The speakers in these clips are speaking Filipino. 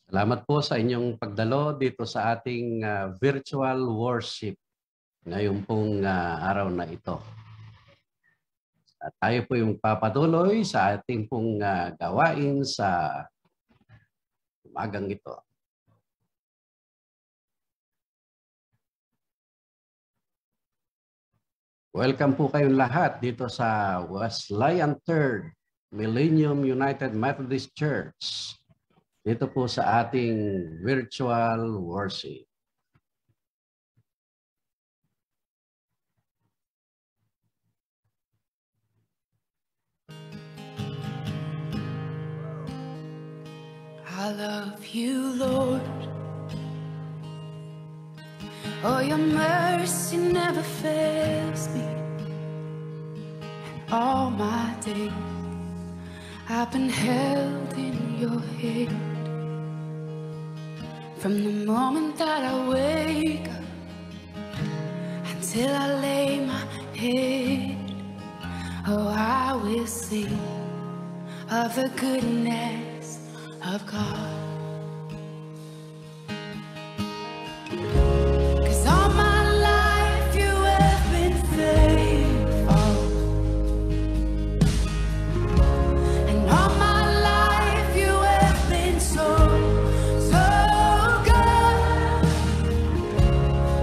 Salamat po sa inyong pagdalo dito sa ating virtual worship ngayon pong araw na ito. At tayo po yung papatuloy sa ating pong gawain sa umagang ito. Welcome po kayong lahat dito sa Wesleyan 3rd Millennium United Methodist Church. Dito po sa ating virtual worship. I love you, Lord. Oh, your mercy never fails me. And all my days I've been held in your hand. From the moment that I wake up until I lay my head, oh, I will sing of the goodness of God. 'Cause all my life you have been faithful, and all my life you have been so good.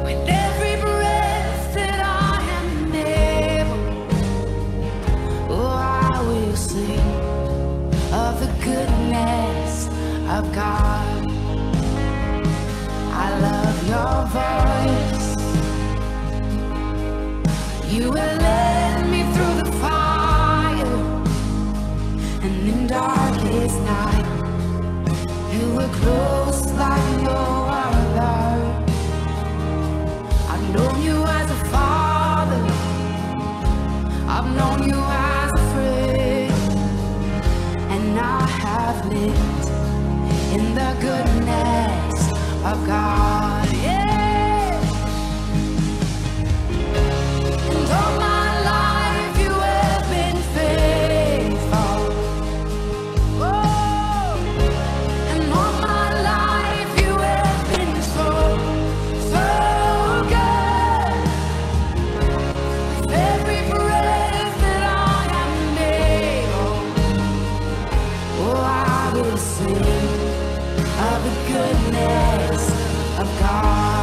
With every breath that I am able, oh, I will sing of the goodness of God. I love your voice. You will led me through the fire, and in darkest night you were close like no other. I've known you as a father, I've known you as a friend, and I have lived in the goodness of God. Yeah. And all my life you have been faithful. Oh, and all my life you have been so good. With every breath that I am able, oh, I will sing of the goodness of God.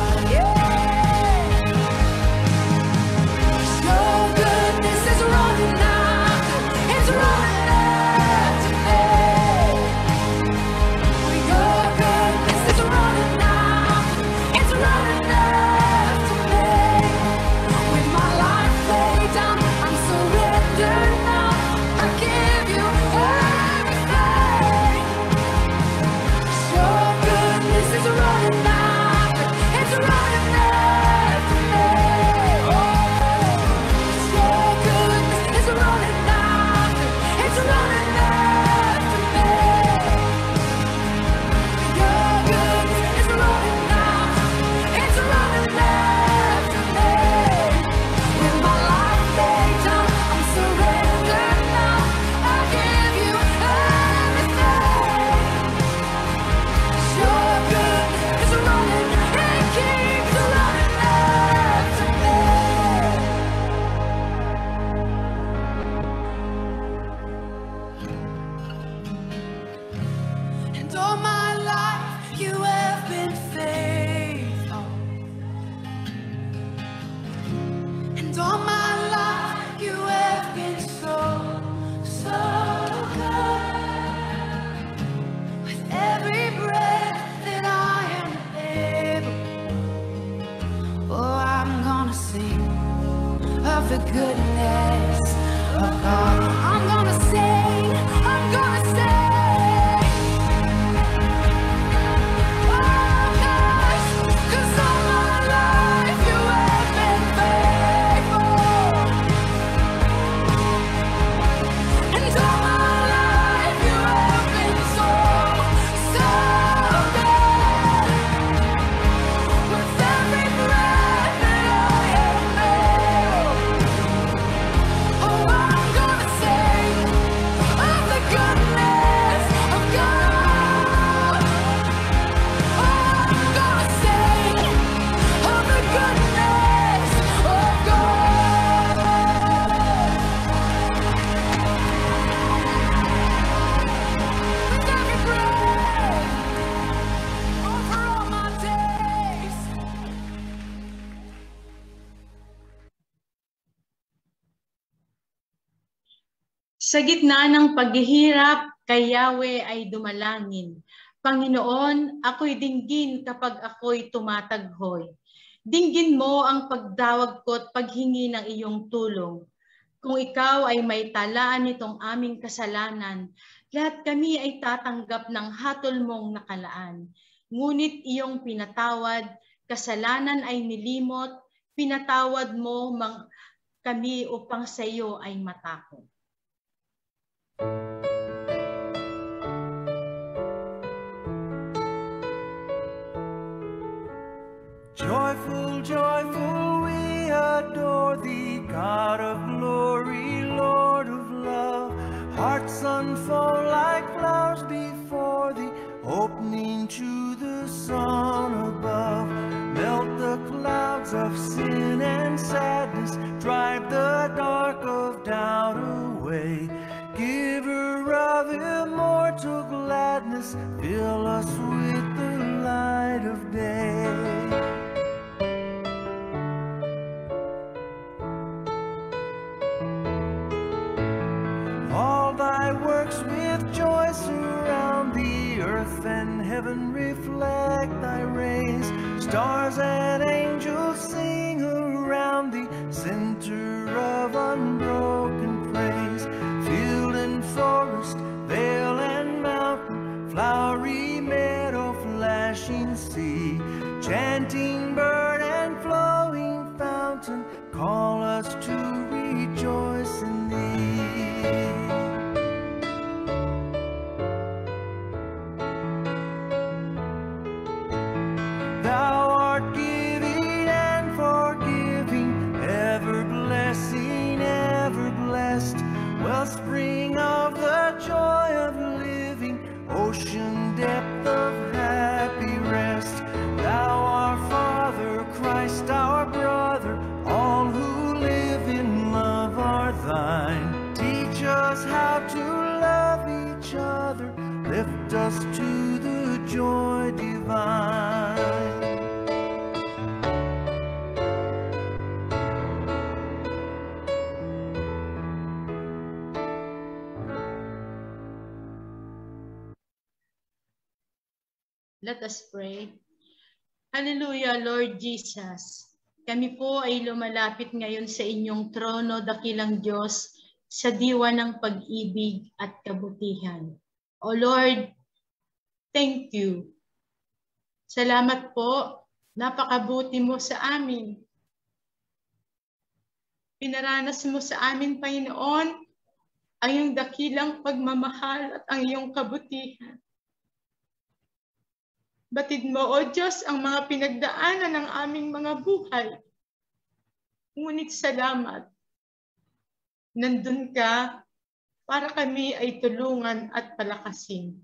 Sa gitna ng paghihirap, kay Yahweh ay dumalangin. Panginoon, ako'y dinggin kapag ako'y tumataghoy. Dinggin mo ang pagdawag ko at paghingi ng iyong tulong. Kung ikaw ay may talaan nitong aming kasalanan, lahat kami ay tatanggap ng hatol mong nakalaan. Ngunit iyong pinatawad, kasalanan ay nilimot, pinatawad mo kami upang sa iyo ay matakot. Joyful, joyful, we adore thee, God of glory, Lord of love. Hearts unfold like flowers before thee, opening to the sun above. Melt the clouds of sin and sadness, drive the dark of doubt away. Giver of immortal gladness, fill us with the light of day. All thy works with joy surround thee, earth and heaven reflect thy rays. Stars and angels sing around thee, center of unbroken praise. Field and forest, vale and mountain, flowery meadow, flashing sea, chanting bird and flowing fountain, call us to rejoice in thee. Thou art giving and forgiving, ever blessing, ever blessed, wellspring of the joy of living, ocean depth of happy rest. Thou our Father, Christ our brother, all who live in love are thine. Teach us how to love each other, lift us to the joy divine. Let us pray. Hallelujah, Lord Jesus. Kami po ay lumalapit ngayon sa inyong trono, dakilang Diyos, sa diwa ng pag-ibig at kabutihan. O Lord, thank you. Salamat po, napakabuti mo sa amin. Pinaranas mo sa amin, Panginoon, ang iyong dakilang pagmamahal at ang iyong kabutihan. Batid mo, O Diyos, ang mga pinagdaanan ng aming mga buhay. Ngunit salamat, nandun ka para kami ay tulungan at palakasin.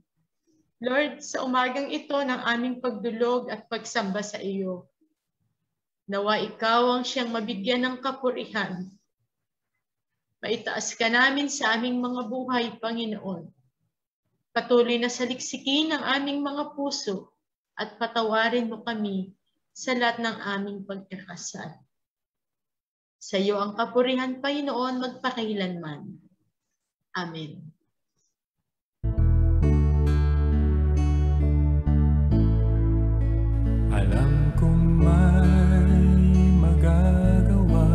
Lord, sa umagang ito ng aming pagdulog at pagsamba sa iyo, nawa ikaw ang siyang mabigyan ng kapurihan. Maitaas ka namin sa aming mga buhay, Panginoon. Patuloy na saliksikin ang aming mga puso at patawarin mo kami sa lahat ng aming pagkakasala. Sa iyo ang kapurihan, Panginoon, magpakailanman. Amen. Alam kong may magagawa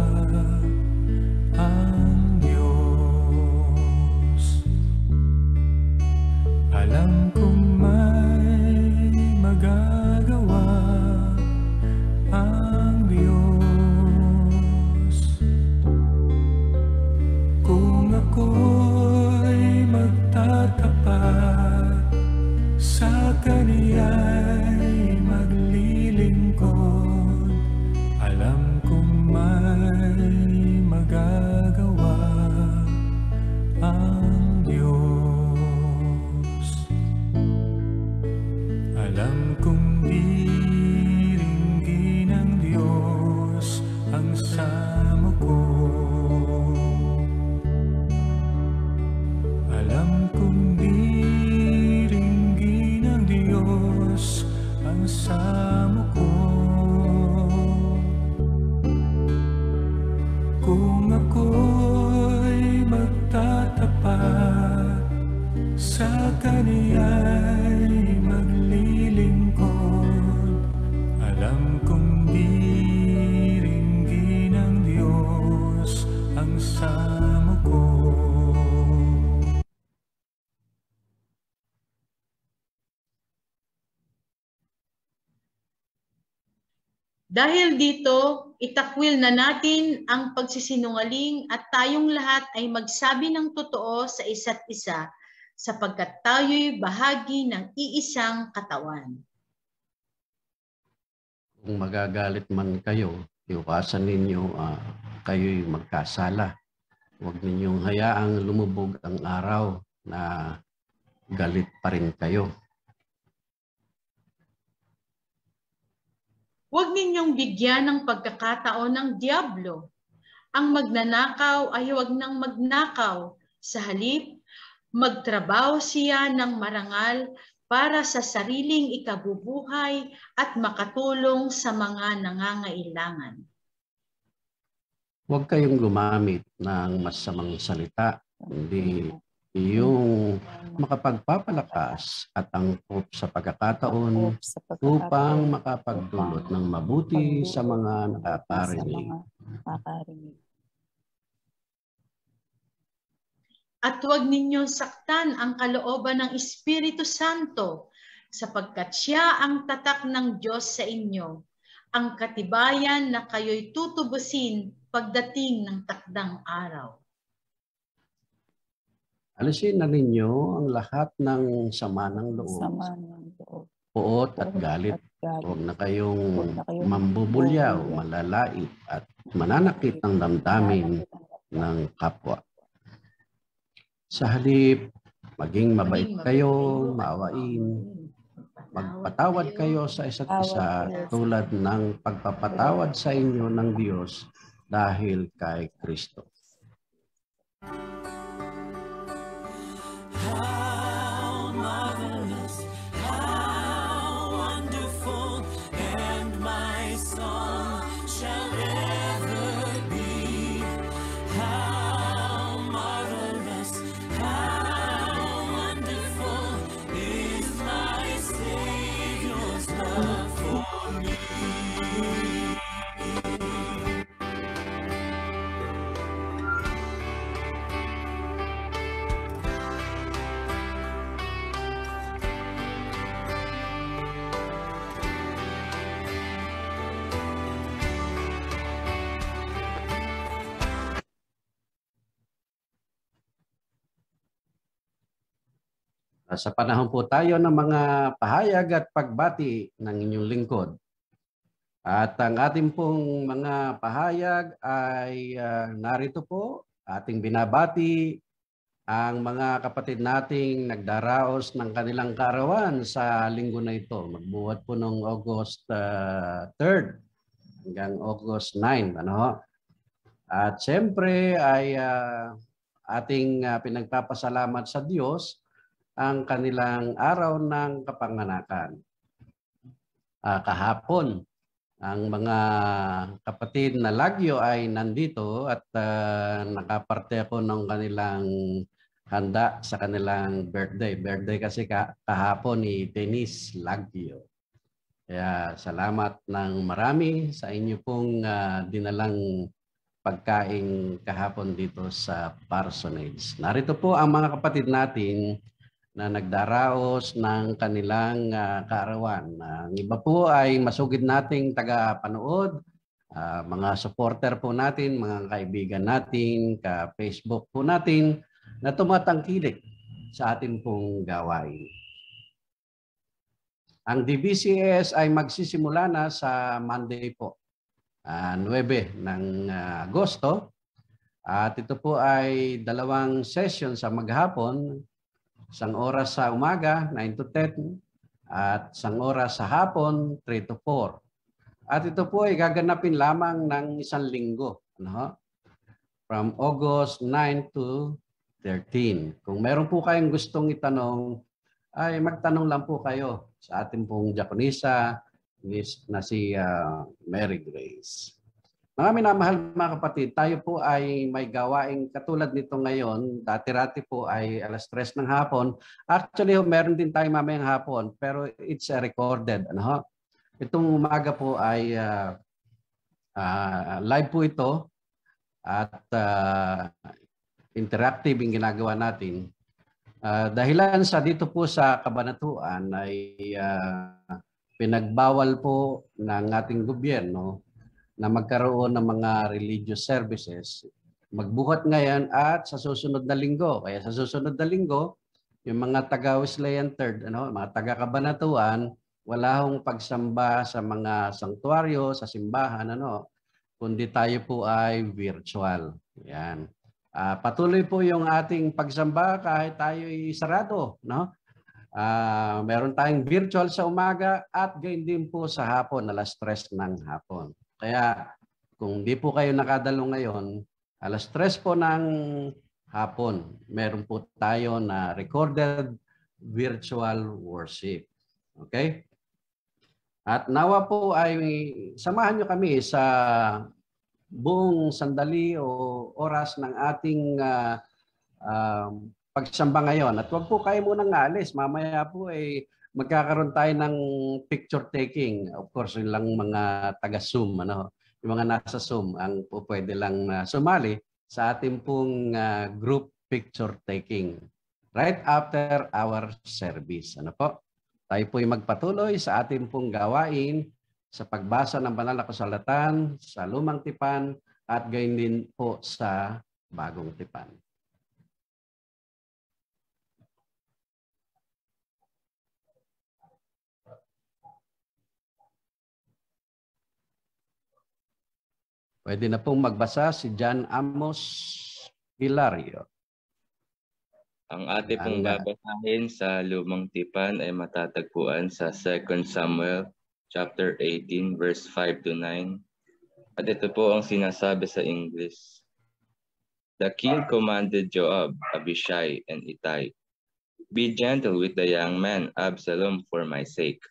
ang Diyos. Alam kong may magagawa ang Diyos. Kung ako'y magtatapat sa Kaniya'y maglilingkod, alam kong may magagawa ang Diyos. Alam kong diringgin ng Diyos ang samo ko. Alam kong diringgin ng Diyos ay maglilingkod. Alam kong diringgin ng Diyos ang samo ko. Dahil dito, itakwil na natin ang pagsisinungaling at tayong lahat ay magsabi ng totoo sa isa't isa sapagkat tayo'y bahagi ng iisang katawan. Kung magagalit man kayo, iwasan ninyo kayo'y magkasala. Huwag ninyong hayaang lumubog ang araw na galit pa rin kayo. Huwag ninyong bigyan ng pagkakataon ng diablo. Ang magnanakaw ay huwag nang magnakaw. Sa halip, magtrabaho siya ng marangal para sa sariling ikabubuhay at makatulong sa mga nangangailangan. Huwag kayong gumamit ng masamang salita, hindi yung makapagpapalakas at angkop sa pagkakataon upang makapagdulot ng mabuti sa mga nakakarinig. At huwag ninyong saktan ang kalooban ng Espiritu Santo sapagkat siya ang tatak ng Diyos sa inyo, ang katibayan na kayo'y tutubusin pagdating ng takdang araw. Alisin na ninyo ang lahat ng sama ng loob, puot at galit. Huwag na kayong mambubulyaw, malalait at mananakit ng damdamin ng kapwa. Sa halip, maging mabait kayo, maawain, magpatawad kayo sa isa't isa tulad ng pagpapatawad sa inyo ng Diyos dahil kay Kristo. How marvelous, how wonderful, and my song shall ever be. How marvelous, how wonderful is my Savior's love for me. Sa panahon po tayo ng mga pahayag at pagbati ng inyong lingkod. At ang ating pong mga pahayag ay narito po, ating binabati ang mga kapatid nating nagdaraos ng kanilang kaarawan sa linggo na ito. Magbuhat po noong August 3rd hanggang August 9. Ano? At siyempre ay ating pinagpapasalamat sa Diyos ang kanilang araw ng kapanganakan. Kahapon, ang mga kapatid na Lagyo ay nandito at nakaparte ako ng kanilang handa sa kanilang birthday. Birthday kasi kahapon ni Denise Lagyo. Kaya salamat ng marami sa inyo pong dinalang pagkain kahapon dito sa parsonage. Narito po ang mga kapatid natin na nagdaraos ng kanilang kaarawan. Ang iba po ay masugid nating taga-panood, mga supporter po natin, mga kaibigan natin, ka-Facebook po natin na tumatangkilik sa ating pong gawain. Ang DBCS ay magsisimula na sa Monday po, 9 ng Agosto. At ito po ay 2 session sa maghapon, 1 oras sa umaga, 9 to 10, at 1 oras sa hapon, 3 to 4. At ito po ay gaganapin lamang ng 1 linggo. Ano? From August 9 to 13. Kung meron po kayong gustong itanong, ay magtanong lang po kayo sa ating pong diakonisa na si Mary Grace. Mga minamahal mga kapatid, tayo po ay may gawaing katulad nito ngayon. Dati-rati po ay 3:00 ng hapon. Actually, meron din tayo mamayang hapon, pero it's recorded. Ano? Itong umaga po ay live po ito at interactive yung ginagawa natin. Dahilan sa dito po sa kabanatuan ay pinagbawal po ng ating gobyerno na magkaroon ng mga religious services. Magbuhat ngayon at sa susunod na linggo. Kaya sa susunod na linggo, yung mga taga-Wesleyan Third, mga taga-kabanatuan, wala hong pagsamba sa mga sanktuaryo, sa simbahan, kundi tayo po ay virtual. Yan. Patuloy po yung ating pagsamba kahit tayo ay sarado, no? Meron tayong virtual sa umaga at gayon din po sa hapon, 3:00 ng hapon. Kaya kung di po kayo nakadalo ngayon, 3:00 po ng hapon, meron po tayo na recorded virtual worship. Okay? At nawa po ay samahan nyo kami sa buong sandali o oras ng ating pagsamba ngayon. At huwag po kayo munang alis. Mamaya po ay magkakaroon tayo ng picture taking. Of course, yun lang mga taga-Zoom. Yung mga nasa Zoom, ang po pwede lang sumali sa ating pong group picture taking. Right after our service. Ano po? Tayo po'y magpatuloy sa ating pong gawain sa pagbasa ng banal na kasulatan sa Lumang Tipan at gayon din po sa Bagong Tipan. Pwede na pong magbasa si John Amos Hilario. Ang ating pong babasahin sa Lumang Tipan ay matatagpuan sa 2 Samuel chapter 18 verse 5 to 9. At ito po ang sinasabi sa English. The king commanded Joab, Abishai, and Ittai, "Be gentle with the young man Absalom for my sake."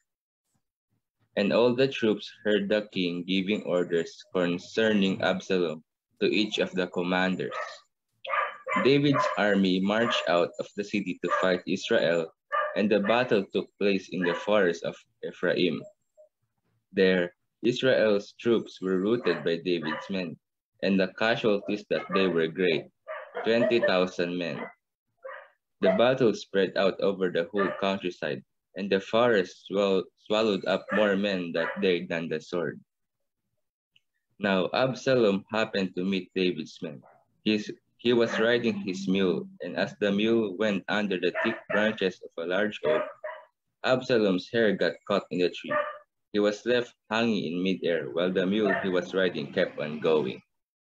And all the troops heard the king giving orders concerning Absalom to each of the commanders. David's army marched out of the city to fight Israel, and the battle took place in the forest of Ephraim. There, Israel's troops were routed by David's men, and the casualties that they were great, 20,000 men. The battle spread out over the whole countryside, and the forest swallowed up more men that day than the sword. Now Absalom happened to meet David's men. He was riding his mule, and as the mule went under the thick branches of a large oak, Absalom's hair got caught in the tree. He was left hanging in midair, while the mule he was riding kept on going.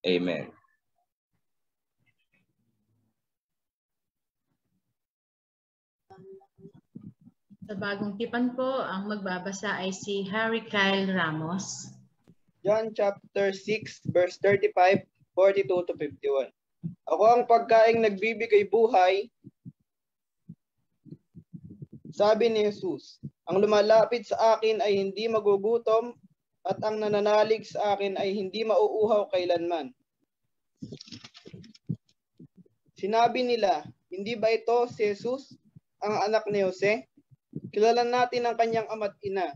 Amen. Sa Bagong Tipan po, ang magbabasa ay si Harry Kyle Ramos. John chapter 6 verse 35, 42 to 51. Ako ang pagkaing nagbibigay buhay, sabi ni Jesus. Ang lumalapit sa akin ay hindi magugutom, at ang nananalig sa akin ay hindi mauuhaw kailanman. Sinabi nila, hindi ba ito si Jesus, ang anak ni Jose? Kilala natin ang kanyang ama't ina.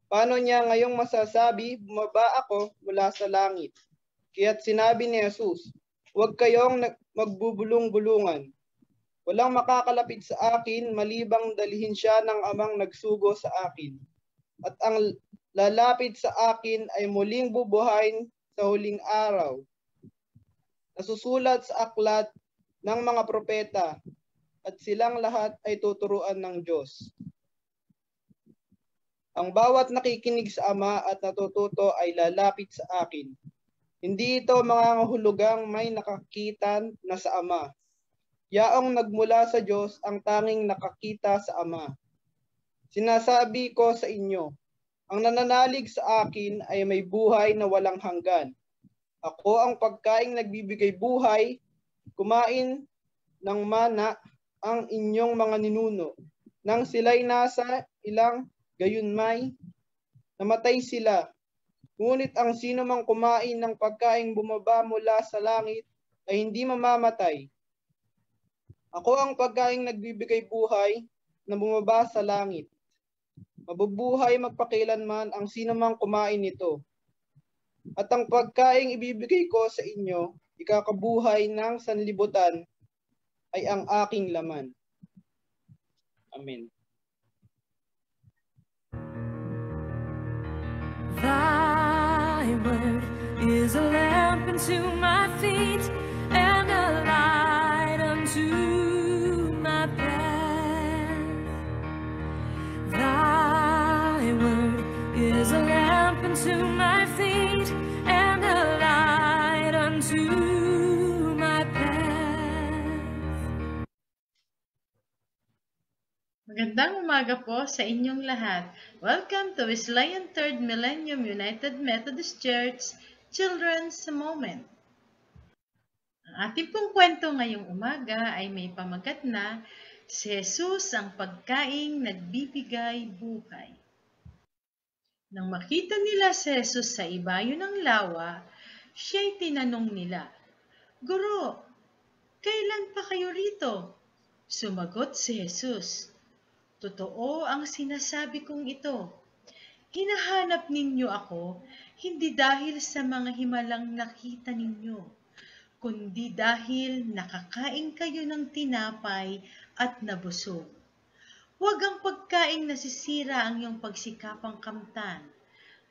Paano niya ngayong masasabi, bumaba ako mula sa langit? Kaya't sinabi ni Jesus, huwag kayong magbubulong-bulungan. Walang makakalapit sa akin malibang dalhin siya ng amang nagsugo sa akin. At ang lalapit sa akin ay muling bubuhayin sa huling araw. Nasusulat sa aklat ng mga propeta, at silang lahat ay tuturuan ng Diyos. Ang bawat nakikinig sa Ama at natututo ay lalapit sa akin. Hindi ito mangangahulugang may nakakita na sa Ama. Yaong nagmula sa Diyos ang tanging nakakita sa Ama. Sinasabi ko sa inyo, ang nananalig sa akin ay may buhay na walang hanggan. Ako ang pagkaing nagbibigay buhay, kumain ng mana ang inyong mga ninuno. Nang sila'y nasa ilang gayunmay, namatay sila. Ngunit ang sino mang kumain ng pagkaing bumaba mula sa langit ay hindi mamamatay. Ako ang pagkaing nagbibigay buhay na bumaba sa langit. Mabubuhay magpakilanman ang sino mang kumain nito. At ang pagkaing ibibigay ko sa inyo, ikakabuhay ng sanlibutan, ay ang aking laman. Amen. Thy word is a lamp unto my feet and a light unto my path. Thy word is a lamp unto my feet and a light unto my path. Magandang umaga po sa inyong lahat. Welcome to Wesleyan 3rd Millennium United Methodist Church Children's Moment. Ang ating pong kwento ngayong umaga ay may pamagat na si Jesus ang pagkaing nagbibigay buhay. Nang makita nila si Jesus sa ibayo ng lawa, siya'y tinanong nila, "Guro, kailan pa kayo rito?" Sumagot si Jesus, "Totoo ang sinasabi kong ito. Hinahanap ninyo ako, hindi dahil sa mga himalang nakita ninyo, kundi dahil nakakain kayo ng tinapay at nabusog. Huwag ang pagkaing nasisira ang iyong pagsikapang kamtan,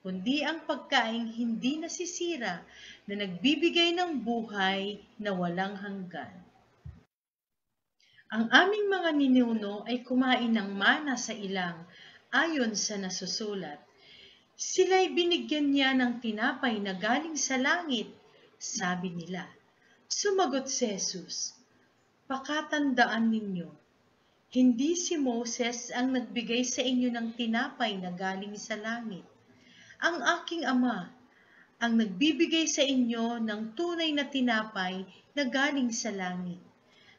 kundi ang pagkaing hindi nasisira na nagbibigay ng buhay na walang hanggan." Ang aming mga ninuno ay kumain ng mana sa ilang ayon sa nasusulat. Sila'y binigyan niya ng tinapay na galing sa langit, sabi nila. Sumagot si Jesus, "Pakatandaan ninyo, hindi si Moses ang nagbigay sa inyo ng tinapay na galing sa langit. Ang aking Ama ang nagbibigay sa inyo ng tunay na tinapay na galing sa langit.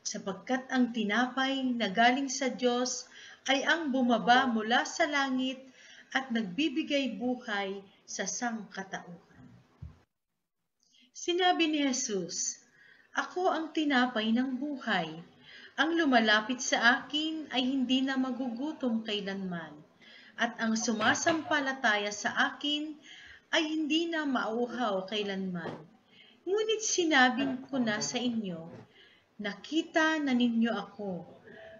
Sapagkat ang tinapay na galing sa Diyos ay ang bumaba mula sa langit at nagbibigay buhay sa sangkatauhan." Sinabi ni Jesus, "Ako ang tinapay ng buhay. Ang lumalapit sa akin ay hindi na magugutom kailanman, at ang sumasampalataya sa akin ay hindi na mauuhaw kailanman. Ngunit sinabi ko na sa inyo, nakita na ninyo ako,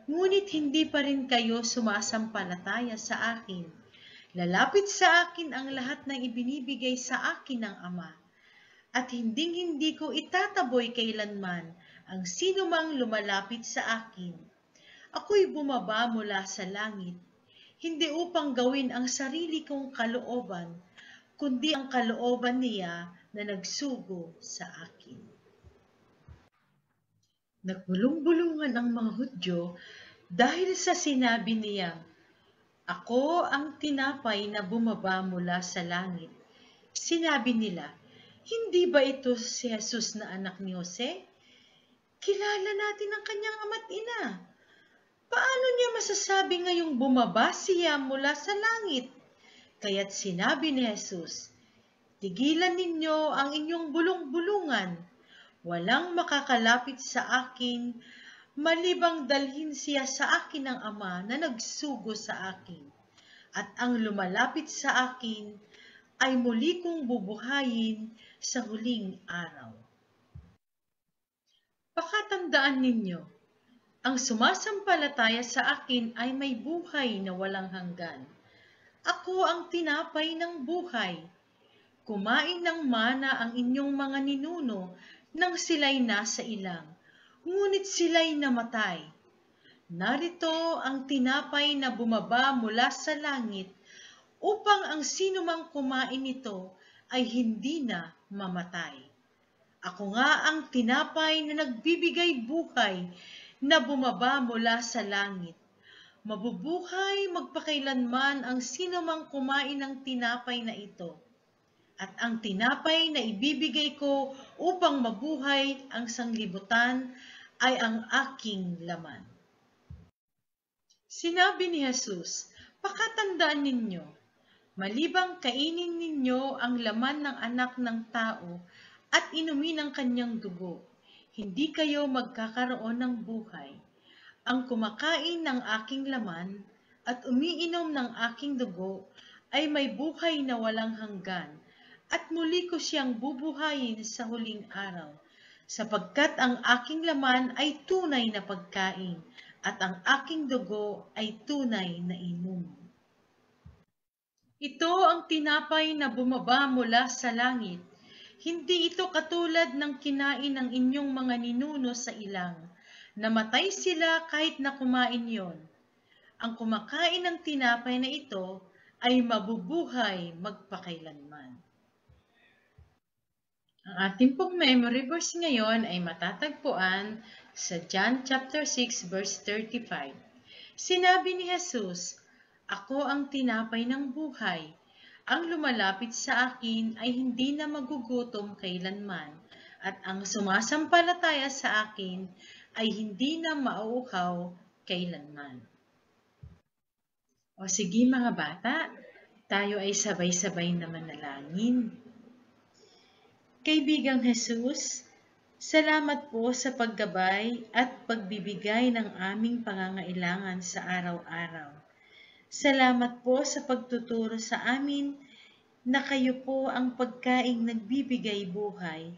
ngunit hindi pa rin kayo sumasampalataya sa akin. Lalapit sa akin ang lahat ng ibinibigay sa akin ng Ama, at hindi ko itataboy kailanman ang sino mang lumalapit sa akin. Ako'y bumaba mula sa langit, hindi upang gawin ang sarili kong kalooban, kundi ang kalooban niya na nagsugo sa akin." Nagbulong-bulungan ang mga Hudyo dahil sa sinabi niyang, "Ako ang tinapay na bumaba mula sa langit." Sinabi nila, "Hindi ba ito si Jesus na anak ni Jose? Kilala natin ang kanyang ama't ina. Paano niya masasabi ngayong bumaba siya mula sa langit?" Kaya't sinabi ni Jesus, "Tigilan ninyo ang inyong bulong-bulungan. Walang makakalapit sa akin, malibang dalhin siya sa akin ng Ama na nagsugo sa akin. At ang lumalapit sa akin ay muli kong bubuhayin sa huling araw." Pakatandaan ninyo, ang sumasampalataya sa akin ay may buhay na walang hanggan. Ako ang tinapay ng buhay. Kumain ng mana ang inyong mga ninuno nang sila'y nasa ilang, ngunit sila'y namatay. Narito ang tinapay na bumaba mula sa langit, upang ang sinumang kumain nito ay hindi na mamatay. Ako nga ang tinapay na nagbibigay buhay na bumaba mula sa langit. Mabubuhay magpakailanman ang sinumang kumain ng tinapay na ito. At ang tinapay na ibibigay ko upang mabuhay ang sanglibutan ay ang aking laman. Sinabi ni Jesus, "Pakatandaan ninyo, Malibang kainin ninyo ang laman ng anak ng tao at inumin ang kanyang dugo, hindi kayo magkakaroon ng buhay. Ang kumakain ng aking laman at umiinom ng aking dugo ay may buhay na walang hanggan, at muli ko siyang bubuhayin sa huling araw, sapagkat ang aking laman ay tunay na pagkain, at ang aking dugo ay tunay na inom. Ito ang tinapay na bumaba mula sa langit. Hindi ito katulad ng kinain ng inyong mga ninuno sa ilang. Namatay sila kahit na kumain yon. Ang kumakain ng tinapay na ito ay mabubuhay magpakailanman. Ang ating pong memory verse ngayon ay matatagpuan sa John chapter 6 verse 35. Sinabi ni Jesus, "Ako ang tinapay ng buhay. Ang lumalapit sa akin ay hindi na magugutom kailanman, at ang sumasampalataya sa akin ay hindi na mauuhaw kailanman." O sige mga bata, tayo ay sabay-sabay na manalangin. Kaibigang Jesus, salamat po sa paggabay at pagbibigay ng aming pangangailangan sa araw-araw. Salamat po sa pagtuturo sa amin na kayo po ang pagkaing nagbibigay buhay.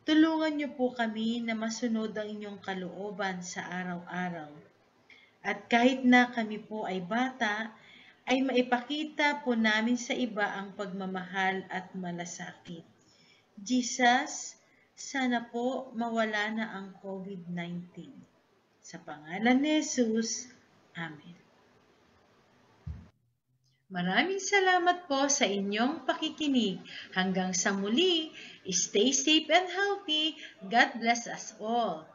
Tulungan niyo po kami na masunod ang inyong kalooban sa araw-araw. At kahit na kami po ay bata, ay maipakita po namin sa iba ang pagmamahal at malasakit. Jesus, sana po mawala na ang COVID-19. Sa pangalan ni Jesus, Amen. Maraming salamat po sa inyong pakikinig. Hanggang sa muli, stay safe and healthy. God bless us all.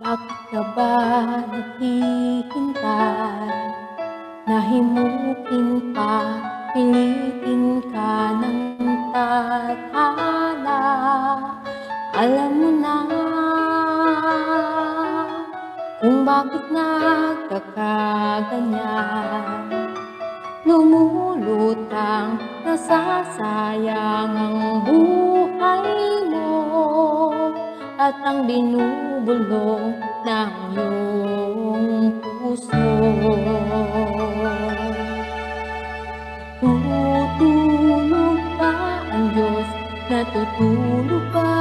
Bakit ka ba naghihintay? Nahimukin pa, pilitin ka ng tadhana. Alam mo na kung bakit nagkakaganyan. Lumulutang, nasasayang ang buhay mo, at ang binubulong ng iyong puso. Tutulog ba ang Diyos? Natutulog ba?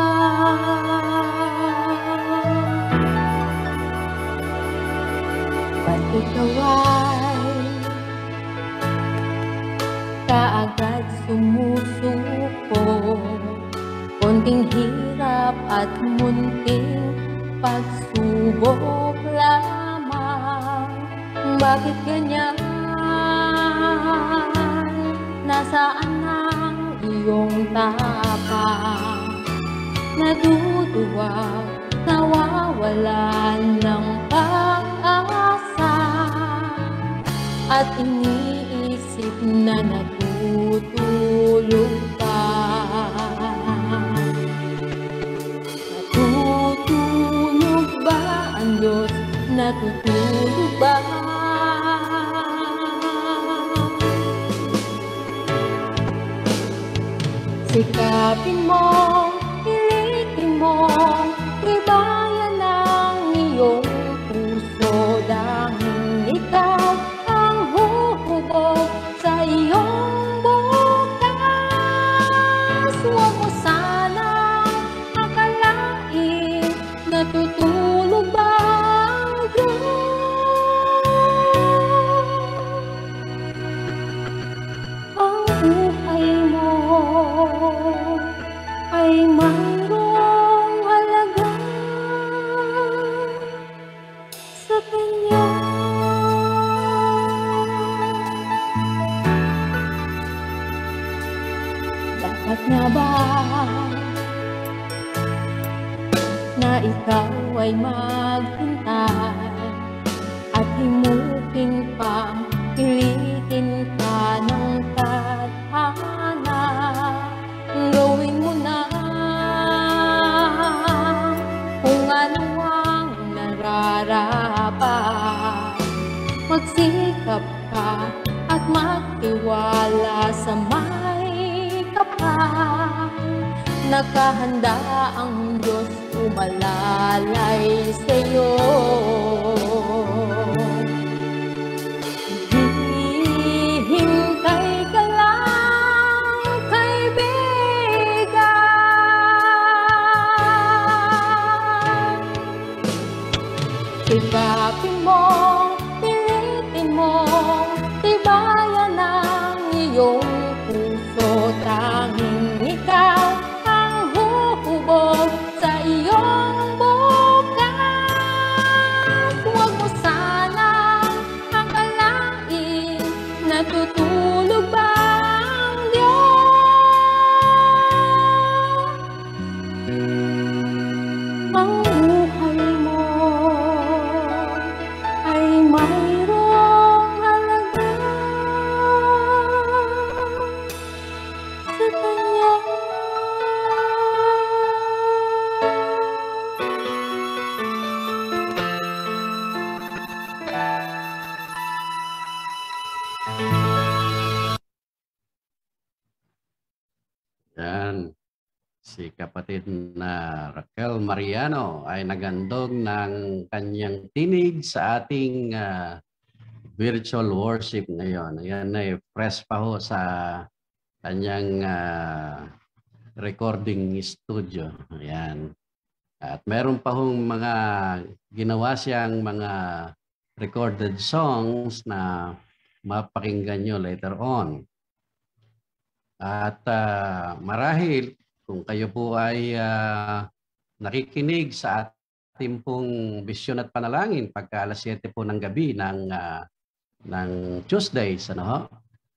Ba't ikaw ay kaagad sumusuko? Konting hirap at munting pagsubok lamang. Bakit ganyan? Nasaan ang iyong tapang? Naduduwag, nawawalan ng pag-asa, at iniisip na natutulog ka. Natutulog ba ang Diyos? Natutulog ba? Sikapin mo, pilitin mo, ibayan ang iyong puso, dahil ikaw ang huhubog sa iyong bukas. Huwag mo sanang akalain, natutulog ba ang Diyos? Ang buhay mo ay mayroong halaga sa Kanya. Dapat nga ba na ikaw ay maghintay at himukin pang pilitin ka magsikap ka at magtiwala sa may kapal. Nakahanda ang Diyos umalalay sa'yo. Hihintay ka lang, kaibigan. Sikapin mo, pilitin mo, tibayan ang iyong puso. Tanging ikaw ang huhubog sa iyong bukas. Huwag mo sanang akalain na tutulog ba ang Diyos. Ang buhay mo ay mayroong halaga sa Kanya. Yan. Si kapatid na Raquel Mariano ay nagandog ng kanyang tinig sa ating virtual worship ngayon. Ayan ay fresh pa ho sa kanyang recording studio. Ayan. At meron pa hong mga ginawa siyang mga recorded songs na mapakinggan nyo later on. At marahil kung kayo po ay nakikinig sa ating pong Bisyon at Panalangin pagka alas 7 po ng gabi ng Tuesdays, ano ho,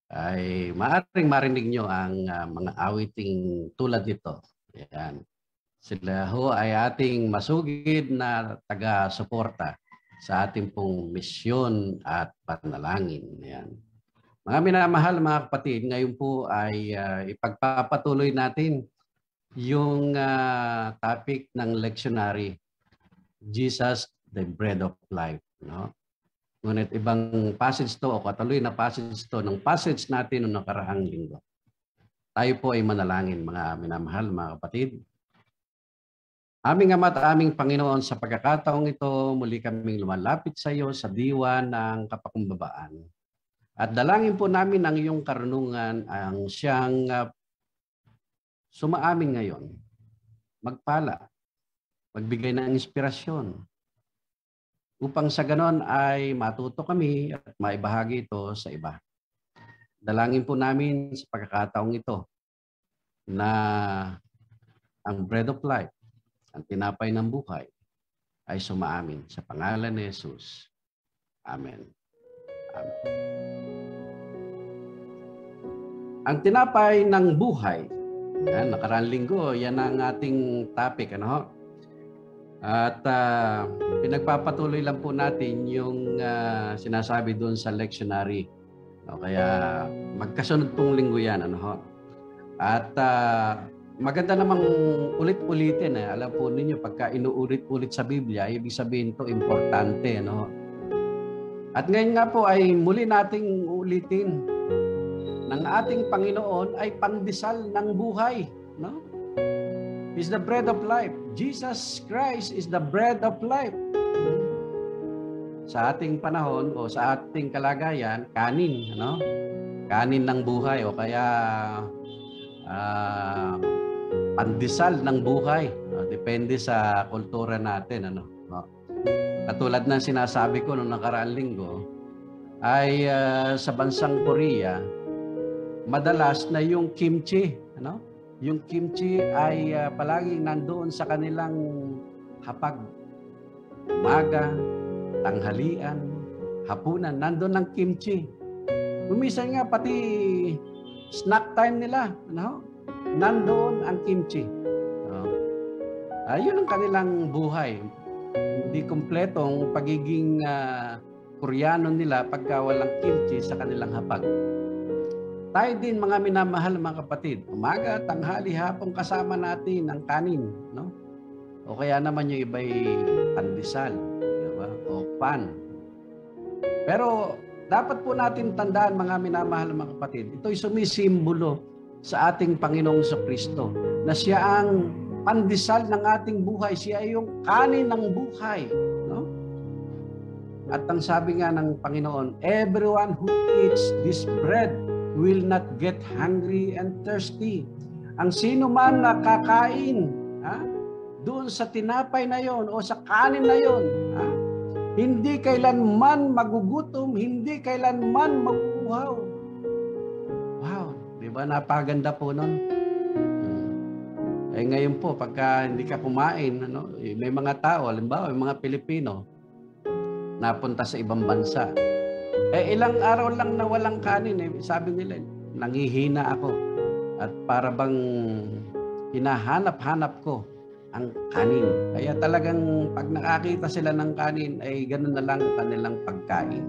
ay maaaring marinig nyo ang mga awiting tulad nito. Ayan. Sila ho ay ating masugid na taga-suporta sa ating pong misyon at panalangin. Ayan. Mga minamahal mga kapatid, ngayon po ay ipagpapatuloy natin yung topic ng lectionary, Jesus, the Bread of Life. No? Ngunit ibang passage to o katuloy na passage to ng passage natin noong nakaraang linggo. Tayo po ay manalangin mga minamahal mga kapatid. Aming Ama at aming Panginoon, sa pagkakataong ito, muli kaming lumalapit sa iyo sa diwa ng kapakumbabaan. At dalangin po namin ang iyong karunungan, ang siyang sumaamin ngayon, magpala, magbigay ng inspirasyon, upang sa ganon ay matuto kami at maibahagi ito sa iba. Dalangin po namin sa pagkakataong ito na ang bread of life, ang tinapay ng buhay, ay sumaamin sa pangalan ni Jesus. Amen. Amen. Ang tinapay ng buhay, yan, nakaraang linggo, yan ang ating topic. Ano? At pinagpapatuloy lang po natin yung sinasabi doon sa lectionary. O, kaya magkasunod pong linggo yan. Ano? At maganda namang ulit-ulitin. Alam po ninyo, pagka inuulit-ulit sa Biblia, ibig sabihin to importante. Ano? At ngayon nga po ay muli nating ulitin ng ating Panginoon ay pandesal ng buhay. No? Is the bread of life. Jesus Christ is the bread of life. Sa ating panahon o sa ating kalagayan, kanin. Ano? Kanin ng buhay o kaya pandesal ng buhay. No? Depende sa kultura natin. Ano? No? Katulad ng sinasabi ko noong nakaraang linggo, ay sa bansang Korea, madalas na yung kimchi, ano? Yung kimchi ay palaging nandoon sa kanilang hapag. Umaga, tanghalian, hapunan, nandoon ang kimchi. Minsan nga pati snack time nila, ano? Nandoon ang kimchi. Yun ang kanilang buhay. Hindi kumpletong pagiging Koreano nila pagka walang kimchi sa kanilang hapag. Tayo din mga minamahal mga kapatid, umaga, tanghali, hapon kasama natin ang kanin, no? O kaya naman yung iba'y pandesal, diba? O pan. Pero dapat po natin tandaan, mga minamahal mga kapatid, ito'y sumisimbolo sa ating Panginoong Kristo na siya ang pandesal ng ating buhay, siya ay yung kanin ng buhay, no? At ang sabi nga ng Panginoon, everyone who eats this bread will not get hungry and thirsty. Ang sino man na kakain doon sa tinapay na yon o sa kanin na yon, hindi kailanman magugutom, hindi kailanman mauuhaw. Wow, di ba napaganda po nun? Ngayon po, pagka hindi ka kumain, may mga tao, halimbawa, may mga Pilipino, napunta sa ibang bansa. Ilang araw lang na walang kanin, sabi nila, nangihina ako. At para bang hinahanap-hanap ko ang kanin. Kaya talagang pag nakakita sila ng kanin, ay ganun na lang kanilang pagkain.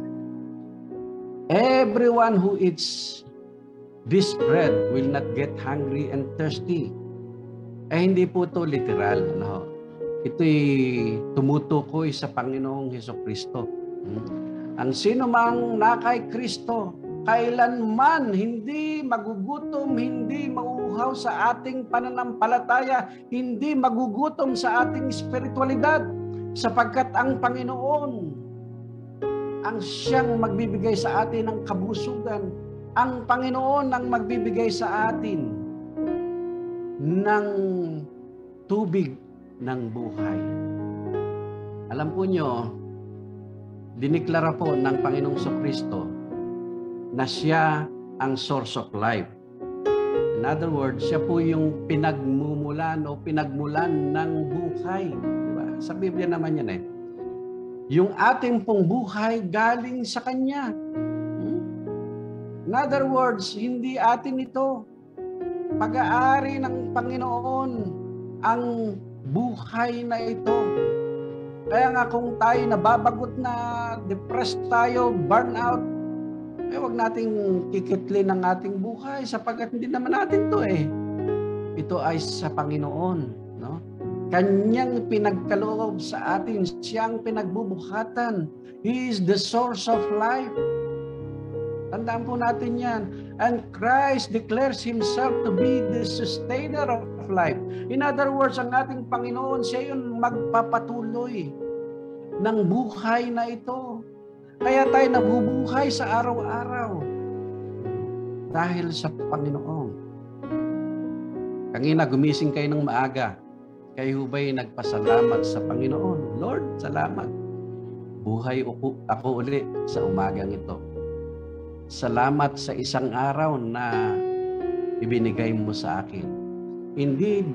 Everyone who eats this bread will not get hungry and thirsty. Hindi po ito literal. Ito'y tumutukoy sa Panginoong Hesukristo. Ang sino mang nakay Kristo, kailanman hindi magugutom, hindi mauuhaw sa ating pananampalataya, hindi magugutom sa ating spiritualidad, sapagkat ang Panginoon ang siyang magbibigay sa atin ng kabusugan. Ang Panginoon ang magbibigay sa atin ng tubig ng buhay. Alam po nyo, diniklara po ng Panginoong Kristo na siya ang source of life. In other words, siya po yung pinagmumulan o pinagmulan ng buhay. Diba? Sa Biblia naman yan Yung ating pong buhay galing sa Kanya. In other words, hindi atin ito. Pag-aari ng Panginoon ang buhay na ito. Kaya nga kung tayo nababagot na, depressed tayo, burnout, huwag nating kikitlin ang ating buhay sapagkat hindi naman natin to Ito ay sa Panginoon, no? Kanyang pinagkaloob sa atin, siyang pinagbubuhatan. He is the source of life. Tandaan po natin yan. And Christ declares Himself to be the sustainer of life. In other words, ang ating Panginoon, siya yung magpapatuloy ng buhay na ito. Kaya tayo nabubuhay sa araw-araw dahil sa Panginoon. Kanina gumising kayo ng maaga. Kayo ba'y nagpasalamat sa Panginoon? Lord, salamat. Buhay ako uli sa umagang ito. Salamat sa isang araw na ibinigay mo sa akin. Indeed,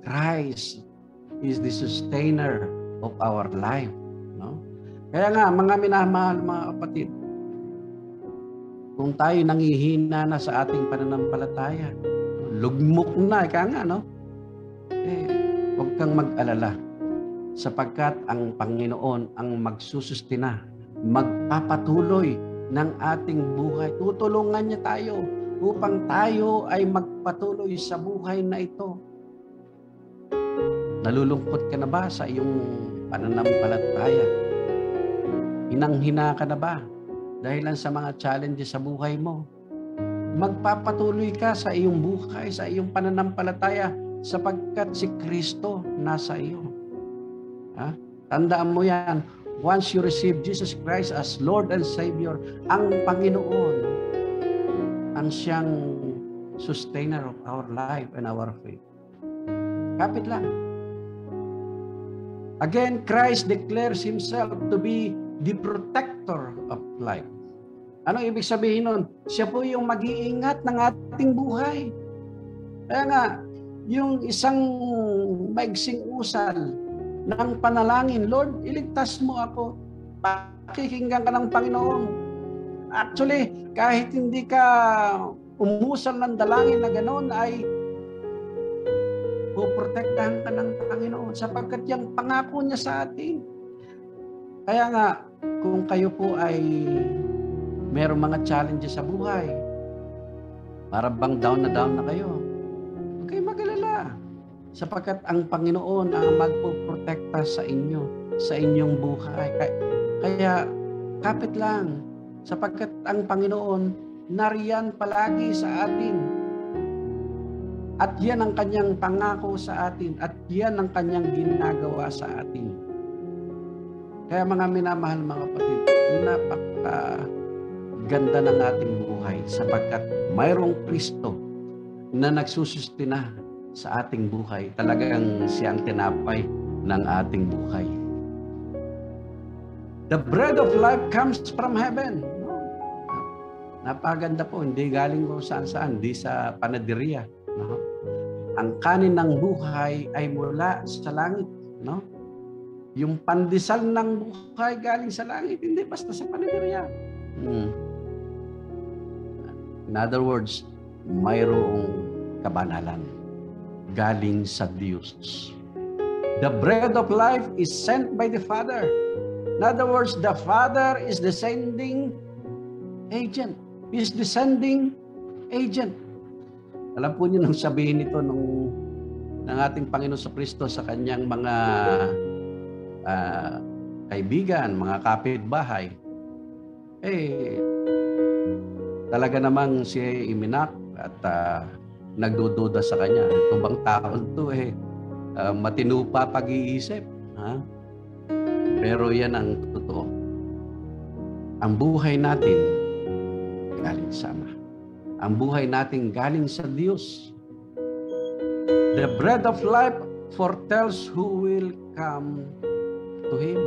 Christ is the sustainer of our life. No? Kaya nga, mga minamahal, mga kapatid, kung tayo nangihina na sa ating pananampalataya, lugmok na, kaya nga, no? Huwag kang mag-alala sapagkat ang Panginoon ang magsusustina, magpapatuloy ng ating buhay. Tutulungan niya tayo upang tayo ay magpatuloy sa buhay na ito. Nalulungkot ka na ba sa iyong pananampalataya? Hinang-hina ka na ba dahil sa mga challenges sa buhay mo? Magpapatuloy ka sa iyong buhay, sa iyong pananampalataya sapagkat si Kristo nasa iyo. Tandaan mo yan. Once you receive Jesus Christ as Lord and Savior, ang Panginoon ang siyang sustainer of our life and our faith. Kapit lang. Again, Christ declares Himself to be the protector of life. Ano ibig sabihin nun? Siya po yung mag-iingat ng ating buhay. Kaya nga, yung isang maigsing usal ng panalangin, Lord, iligtas mo ako. Pakikinggan ka ng Panginoon. Actually, kahit hindi ka umusal ng dalangin na gano'n, ay puprotektahan ka ng Panginoon sapagkat yung pangako niya sa atin. Kaya nga, kung kayo po ay merong mga challenges sa buhay, para bang down na kayo, huwag kayo mag-alala. Sapagkat ang Panginoon ang magpoprotekta sa inyo, sa inyong buhay. Kaya Kapit lang, sapagkat ang Panginoon nariyan palagi sa atin. At yan ang kanyang pangako sa atin, at yan ang kanyang ginagawa sa atin. Kaya mga minamahal mga kapatid, napakaganda ng ating buhay sapagkat mayroong Kristo na nagsusustina sa ating buhay. Talagang siyang tinapay ng ating buhay. The bread of life comes from heaven. Napaganda po, hindi galing kung saan-saan, hindi sa panaderia. No? Ang kanin ng buhay ay mula sa langit. No? Yung pandesal ng buhay galing sa langit, hindi basta sa panaderia. In other words, mayroong kabanalan galing sa Diyos. The bread of life is sent by the Father. In other words, the Father is the sending agent. He is the sending agent. Alam po niyo nung sabihin ito ng ating Panginoon sa Kristo sa kanyang mga kaibigan, mga kapitbahay, talaga namang siya iminak at nagdududa sa kanya. Ito bang taon to matino pa pag-iisip. Ha? Pero yan ang totoo. Ang buhay natin galing sa Ama. Ang buhay natin galing sa Diyos. The bread of life foretells who will come to Him.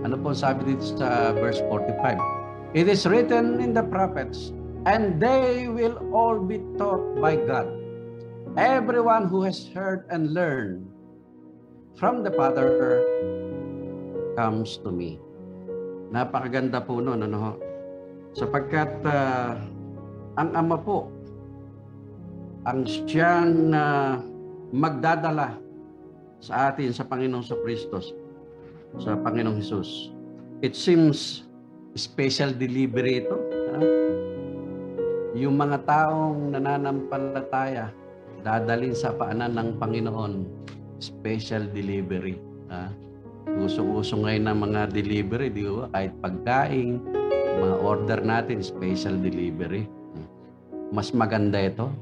Ano po sabi dito sa verse 45? It is written in the prophets, and they will all be taught by God. Everyone who has heard and learned from the Father comes to me. Napakaganda po nun, ano? Sapagkat ang Ama po, ang siyang magdadala sa atin sa Panginoong Kristo, sa Panginoong Hesus. It seems special delivery ito. Ha? Yung mga taong nananampalataya, dadalhin sa paanan ng Panginoon, special delivery. Ha? Uso-uso ngayon ng mga delivery, di ba? Kahit pagkain, mga order natin, special delivery. Mas maganda ito.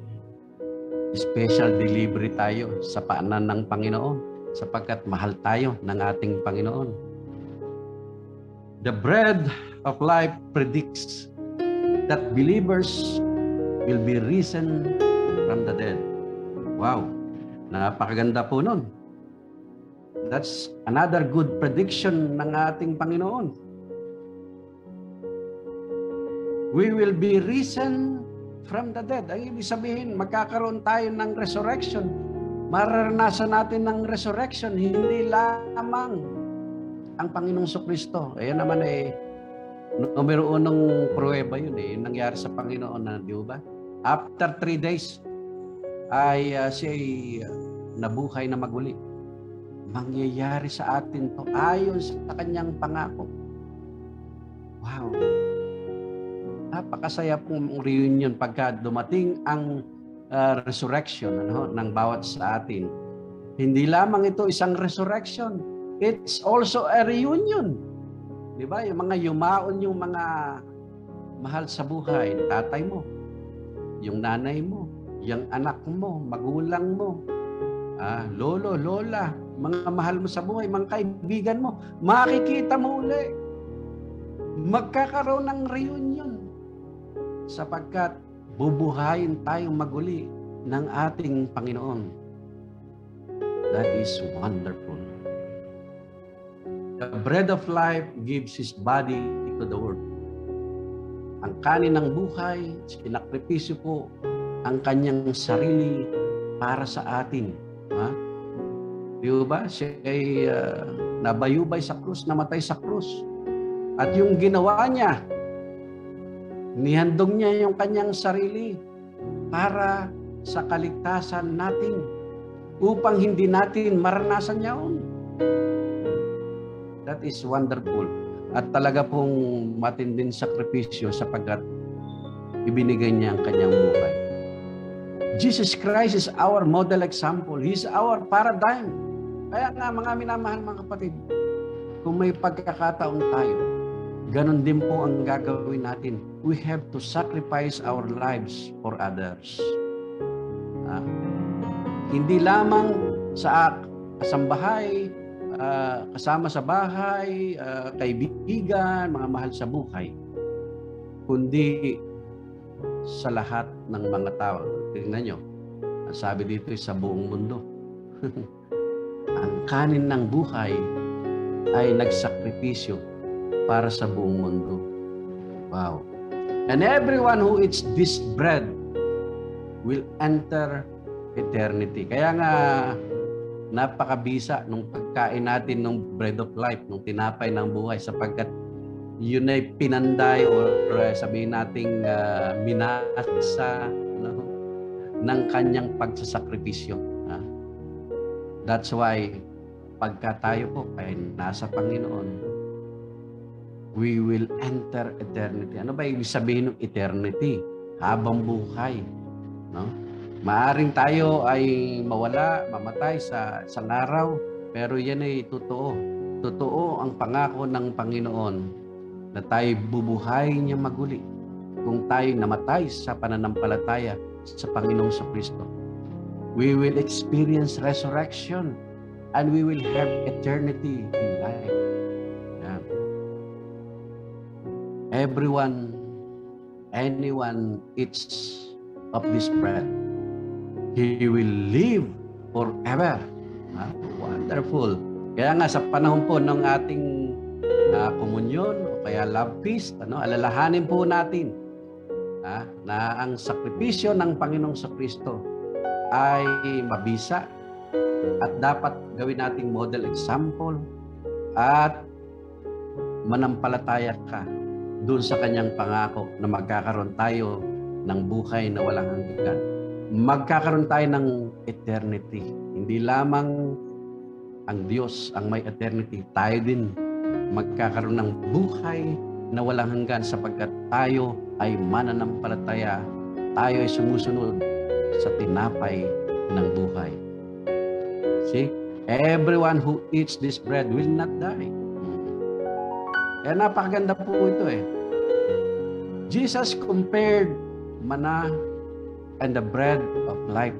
Special delivery tayo sa paanan ng Panginoon sapagkat mahal tayo ng ating Panginoon. The bread of life predicts that believers will be risen from the dead. Wow! Napakaganda po nun. That's another good prediction ng ating Panginoon. We will be risen from the dead. Ang ibig sabihin, magkakaroon tayo ng resurrection. Mararanasan natin ng resurrection, hindi lamang ang Panginoong Kristo. Ayan naman numero unong pruweba yun yung nangyari sa Panginoon na, di ba? After 3 days, ay siya nabuhay na maguli. Mangyayari sa atin to ayon sa kanyang pangako. Wow! Napakasaya pong reunion pagka dumating ang resurrection ng bawat sa atin. Hindi lamang ito isang resurrection, it's also a reunion. Di ba? Yung mga yumaon, yung mga mahal sa buhay, tatay mo, yung nanay mo, yung anak mo, magulang mo, lolo, lola, mga mahal mo sa buhay, mga kaibigan mo, makikita mo uli. Magkakaroon ng reunion sapagkat bubuhayin tayong maguli ng ating Panginoon. That is wonderful. The bread of life gives His body to the world. Ang kanin ng buhay, sinakripisyo po ang kanyang sarili para sa atin. Ha? Di ba? Siya ay nabayubay sa krus, namatay sa krus. At yung ginawa niya, nihandog niya yung kanyang sarili para sa kaligtasan natin upang hindi natin maranasan yaon. That is wonderful. At talaga pong matinding sakripisyo sapagkat ibinigay niya ang kanyang buhay. Jesus Christ is our model example. He is our paradigm. Kaya nga mga minamahal mga kapatid, kung may pagkakataon tayo, ganon din po ang gagawin natin. We have to sacrifice our lives for others. Hindi lamang sa kasambahay, kasama sa bahay, kaibigan, mga mahal sa buhay, kundi sa lahat ng mga tao. Tingnan nyo, ang sabi dito sa buong mundo. Ang kanin ng buhay ay nagsakripisyo para sa buong mundo. Wow. And everyone who eats this bread will enter eternity. Kaya nga, napakabisa nung pagkain natin ng bread of life, nung tinapay ng buhay, sapagkat yun ay pinanday or sabihin nating minasa ng kanyang pagsasakripisyo. That's why, pagka tayo po ay nasa Panginoon, we will enter eternity. Ano ba ibig sabihin ng eternity? Habang buhay. No? Maaring tayo ay mawala, mamatay sa isang araw, pero yan ay totoo. Totoo ang pangako ng Panginoon na tayo bubuhay niya maguli kung tayo namatay sa pananampalataya sa Panginoong Kristo. We will experience resurrection and we will have eternity in life. Yeah. Anyone eats of this bread, he will live forever. Wonderful. Kaya nga sa panahon po ng ating komunyon o kaya love feast, alalahanin po natin na ang sakripisyo ng Panginoong Kristo ay mabisa at dapat gawin nating model example at manampalataya ka doon sa kanyang pangako na magkakaroon tayo ng buhay na walang hanggan. Magkakaroon tayo ng eternity. Hindi lamang ang Diyos ang may eternity, tayo din magkakaroon ng buhay na walang hanggan sapagkat tayo ay mananampalataya, tayo ay sumusunod sa tinapay ng buhay. See? Everyone who eats this bread will not die. Kaya napakaganda po ito eh. Jesus compared manna and the bread of life.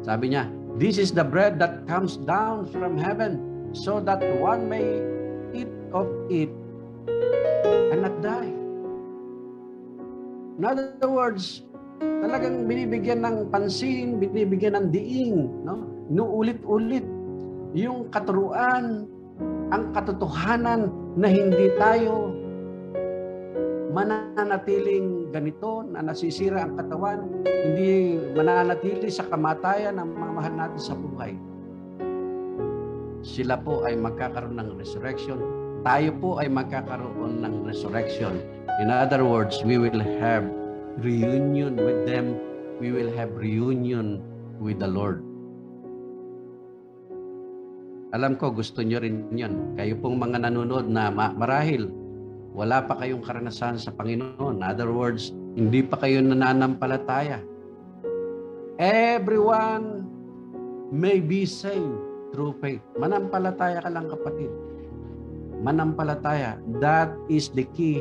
Sabi niya, this is the bread that comes down from heaven so that one may eat of it and not die. In other words, talagang binibigyan ng pansin, binibigyan ng diing, no? Nuulit-ulit yung katuruan, ang katotohanan na hindi tayo mananatiling ganito, na nasisira ang katawan, hindi mananatili sa kamatayan ng mga mahal natin sa buhay. Sila po ay magkakaroon ng resurrection. Tayo po ay magkakaroon ng resurrection. In other words, we will have reunion with them. We will have reunion with the Lord. Alam ko, gusto nyo rin yun. Kayo pong mga nanonood na marahil wala pa kayong karanasan sa Panginoon. In other words, hindi pa kayo nananampalataya. Everyone may be saved through faith. Manampalataya ka lang, kapatid. Manampalataya. That is the key.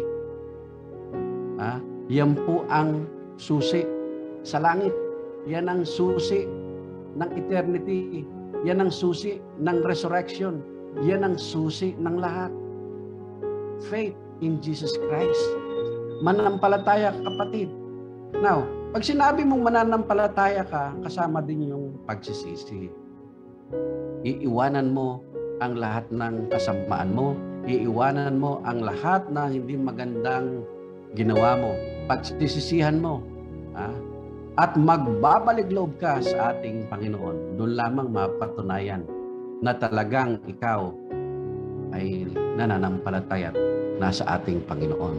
Yan po ang susi sa langit. Yan ang susi ng eternity. Yan ang susi ng resurrection. Yan ang susi ng lahat. Faith in Jesus Christ. Mananampalataya, kapatid. Now, pag sinabi mong mananampalataya ka, kasama din yung pagsisisi. Iiwanan mo ang lahat ng kasamaan mo. Iiwanan mo ang lahat na hindi magandang ginawa mo. Pagsisisihan mo. At magbabalik loob ka sa ating Panginoon. Doon lamang mapatunayan na talagang ikaw ay nananampalataya nasa ating Panginoon.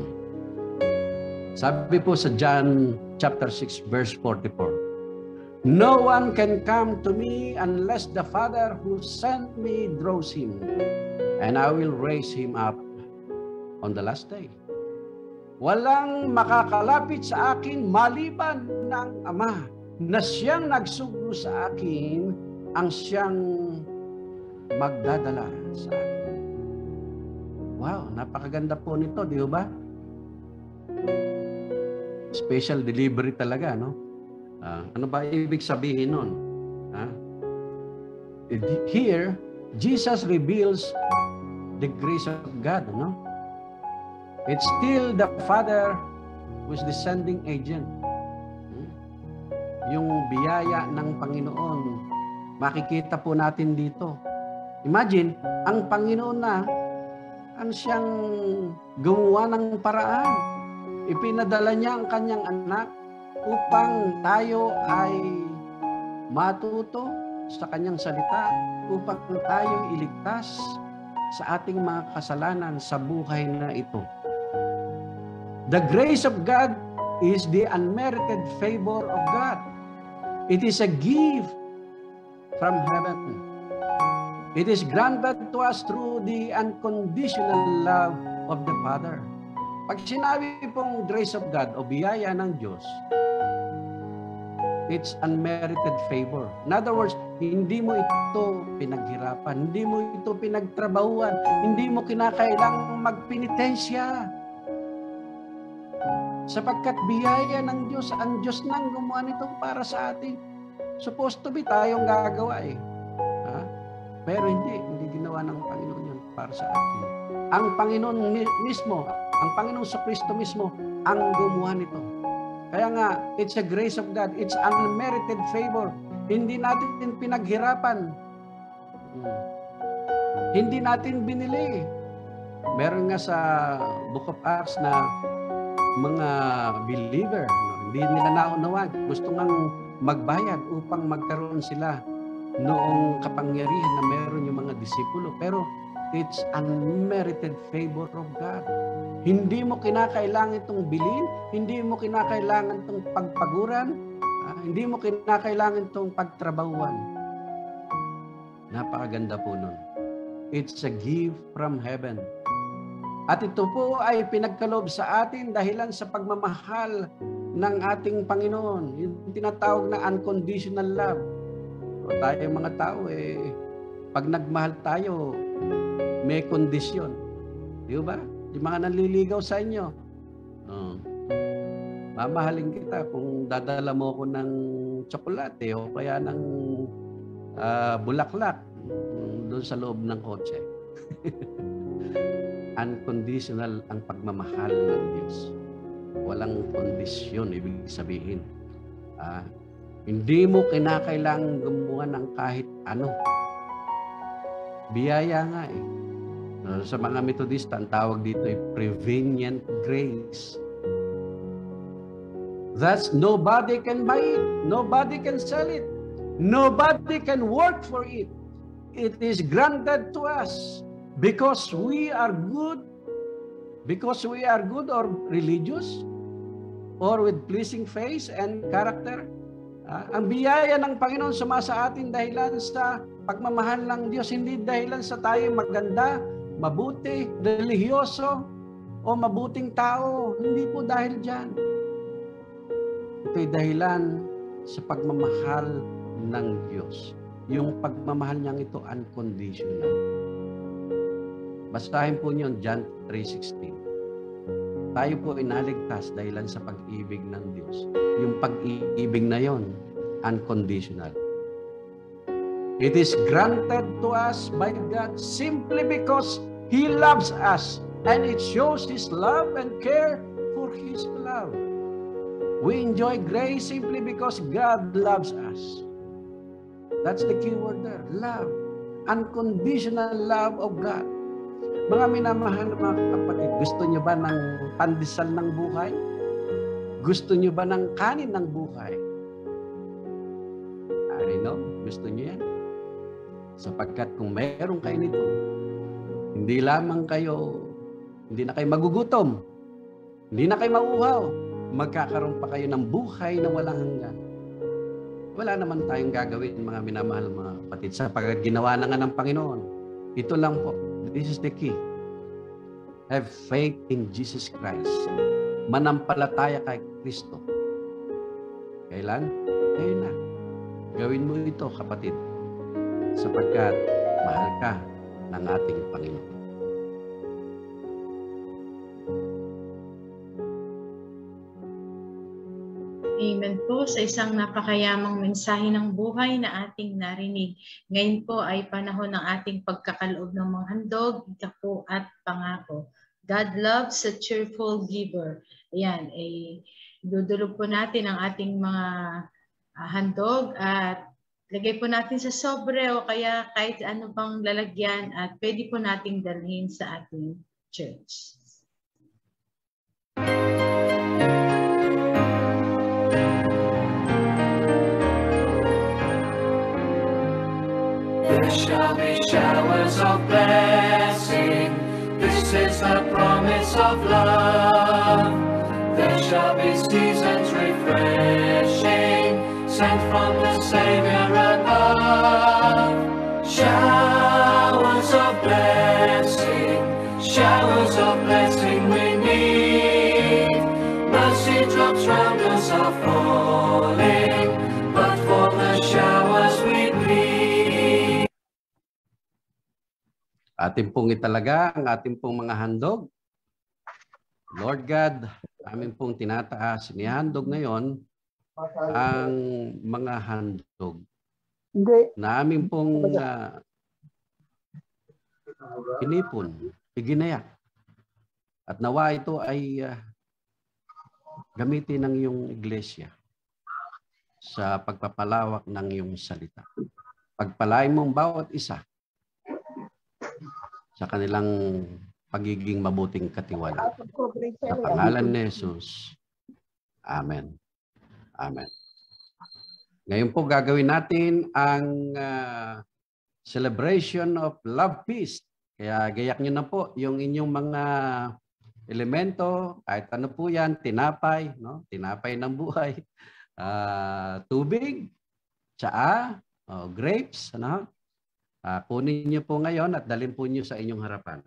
Sabi po sa John chapter 6 verse 44, no one can come to me unless the Father who sent me draws him, and I will raise him up on the last day. Walang makakalapit sa akin maliban ng Ama na siyang nagsugo sa akin ang siyang magdadala sa akin. Wow, napakaganda po nito, di ba? Special delivery talaga, no? Ano ba ibig sabihin nun? Here, Jesus reveals the grace of God, no? It's still the Father who's the sending agent. Yung biyaya ng Panginoon, makikita po natin dito. Imagine, ang Panginoon na ang siyang gumawa ng paraan. Ipinadala niya ang kanyang anak upang tayo ay matuto sa kanyang salita, upang tayo iligtas sa ating mga kasalanan sa buhay na ito. The grace of God is the unmerited favor of God. It is a gift from heaven. It is granted to us through the unconditional love of the Father. Pag sinabi pong grace of God o biyaya ng Diyos, it's unmerited favor. In other words, hindi mo ito pinaghirapan, hindi mo ito pinagtrabahuan, hindi mo kinakailangang magpenitensya. Sapagkat biyaya ng Diyos, ang Diyos nang gumawa nito para sa atin. Supposed to be tayong gagawa eh. Pero hindi ginawa ng Panginoon yun para sa atin. Ang Panginoon mismo, ang Panginoong Kristo mismo, ang gumawa nito. Kaya nga, it's a grace of God. It's unmerited favor. Hindi natin pinaghirapan. Hindi natin binili. Meron nga sa Book of Acts na mga believer, hindi nila naunawan. Gusto ngang magbayad upang magkaroon sila noong kapangyarihan na meron yung mga disipulo. Pero it's unmerited favor of God. Hindi mo kinakailangan itong bilhin, hindi mo kinakailangan itong pagpaguran, hindi mo kinakailangan itong pagtrabahuan. Napakaganda po nun. It's a gift from heaven. At ito po ay pinagkaloob sa atin dahilan sa pagmamahal ng ating Panginoon. Yung tinatawag na unconditional love. O tayo mga tao, pag nagmahal tayo, may kondisyon. Di ba? Yung mga nanliligaw sa inyo, mamahalin kita kung dadala mo ko ng tsokolate o kaya ng bulaklak doon sa loob ng kotse. Unconditional ang pagmamahal ng Diyos. Walang kondisyon, ibig sabihin. Hindi mo kinakailangang gumawa ng kahit ano. Biyaya nga eh. Sa mga Methodista, ang tawag dito ay prevenient grace. That's nobody can buy it. Nobody can sell it. Nobody can work for it. It is granted to us because we are good. Because we are good or religious or with pleasing face and character. Ang biyaya ng Panginoon sumasa atin dahilan sa pagmamahal ng Diyos, hindi dahilan sa tayo maganda, mabuti, religyoso, o mabuting tao. Hindi po dahil dyan. Ito'y dahilan sa pagmamahal ng Diyos. Yung pagmamahal niyang ito unconditional. Basahin po niyo John 3:16. Tayo po inaligtas dahilan sa pag-ibig ng Diyos. Yung pag-ibig na yon, unconditional. It is granted to us by God simply because He loves us and it shows His love and care for His love. We enjoy grace simply because God loves us. That's the key word there, love. Unconditional love of God. Mga minamahal mga kapatid, gusto niyo ba ng pandesal ng buhay? Gusto niyo ba ng kanin ng buhay? I know, gusto niyo yan. Sapagkat kung mayroon kayo nito, hindi lamang kayo, hindi na kayo magugutom, hindi na kayo mauuhaw, magkakaroon pa kayo ng buhay na walang hanggan. Wala naman tayong gagawin, mga minamahal mga kapatid, sapagkat ginawa na nga ng Panginoon. Ito lang po. This is the key. Have faith in Jesus Christ. Manampalataya kay Kristo. Kailan? Ngayon na. Gawin mo ito, kapatid. Sapagkat mahal ka ng ating Panginoon. Amen po sa isang napakayamang mensahe ng buhay na ating narinig. Ngayon po ay panahon ng ating pagkakaloob ng mga handog, ikapo at pangako. God loves a cheerful giver. Ayan, dudulog po natin ang ating mga handog at lagay po natin sa sobre o kaya kahit ano pang lalagyan at pwede po nating dalhin sa ating church. There shall be showers of blessing. This is the promise of love. There shall be seasons refreshing, sent from the Savior above. Showers of blessing we need. Mercy drops round us are falling, but for the showers we plead. Atin pong italaga ang ating pong mga handog. Lord God, amin pong tinataas, inihandog ngayon ang mga handog na amin pong inipon, iginayak. At nawa ito ay gamitin ng iyong iglesia sa pagpapalawak ng iyong salita. Pagpalain mong bawat isa sa kanilang pagiging mabuting katiwala. Sa pangalan ni Jesus. Amen. Amen. Ngayon po gagawin natin ang celebration of love feast. Kaya gayak nyo na po yung inyong mga elemento, kahit ano po yan, tinapay, no? Tinapay ng buhay, tubig, tsaa, grapes, ano? Kunin niyo po ngayon at dalhin po niyo sa inyong harapan.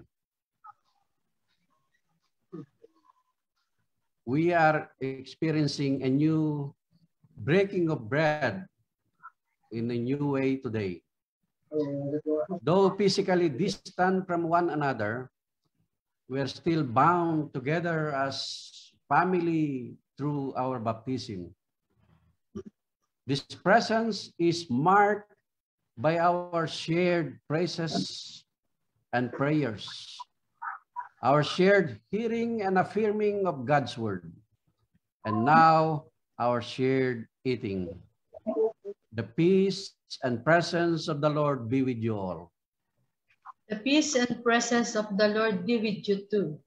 We are experiencing a new breaking of bread in a new way today. Though physically distant from one another, we are still bound together as family through our baptism. This presence is marked by our shared praises and prayers, our shared hearing and affirming of God's word, and now our shared eating. The peace and presence of the Lord be with you all. The peace and presence of the Lord be with you too.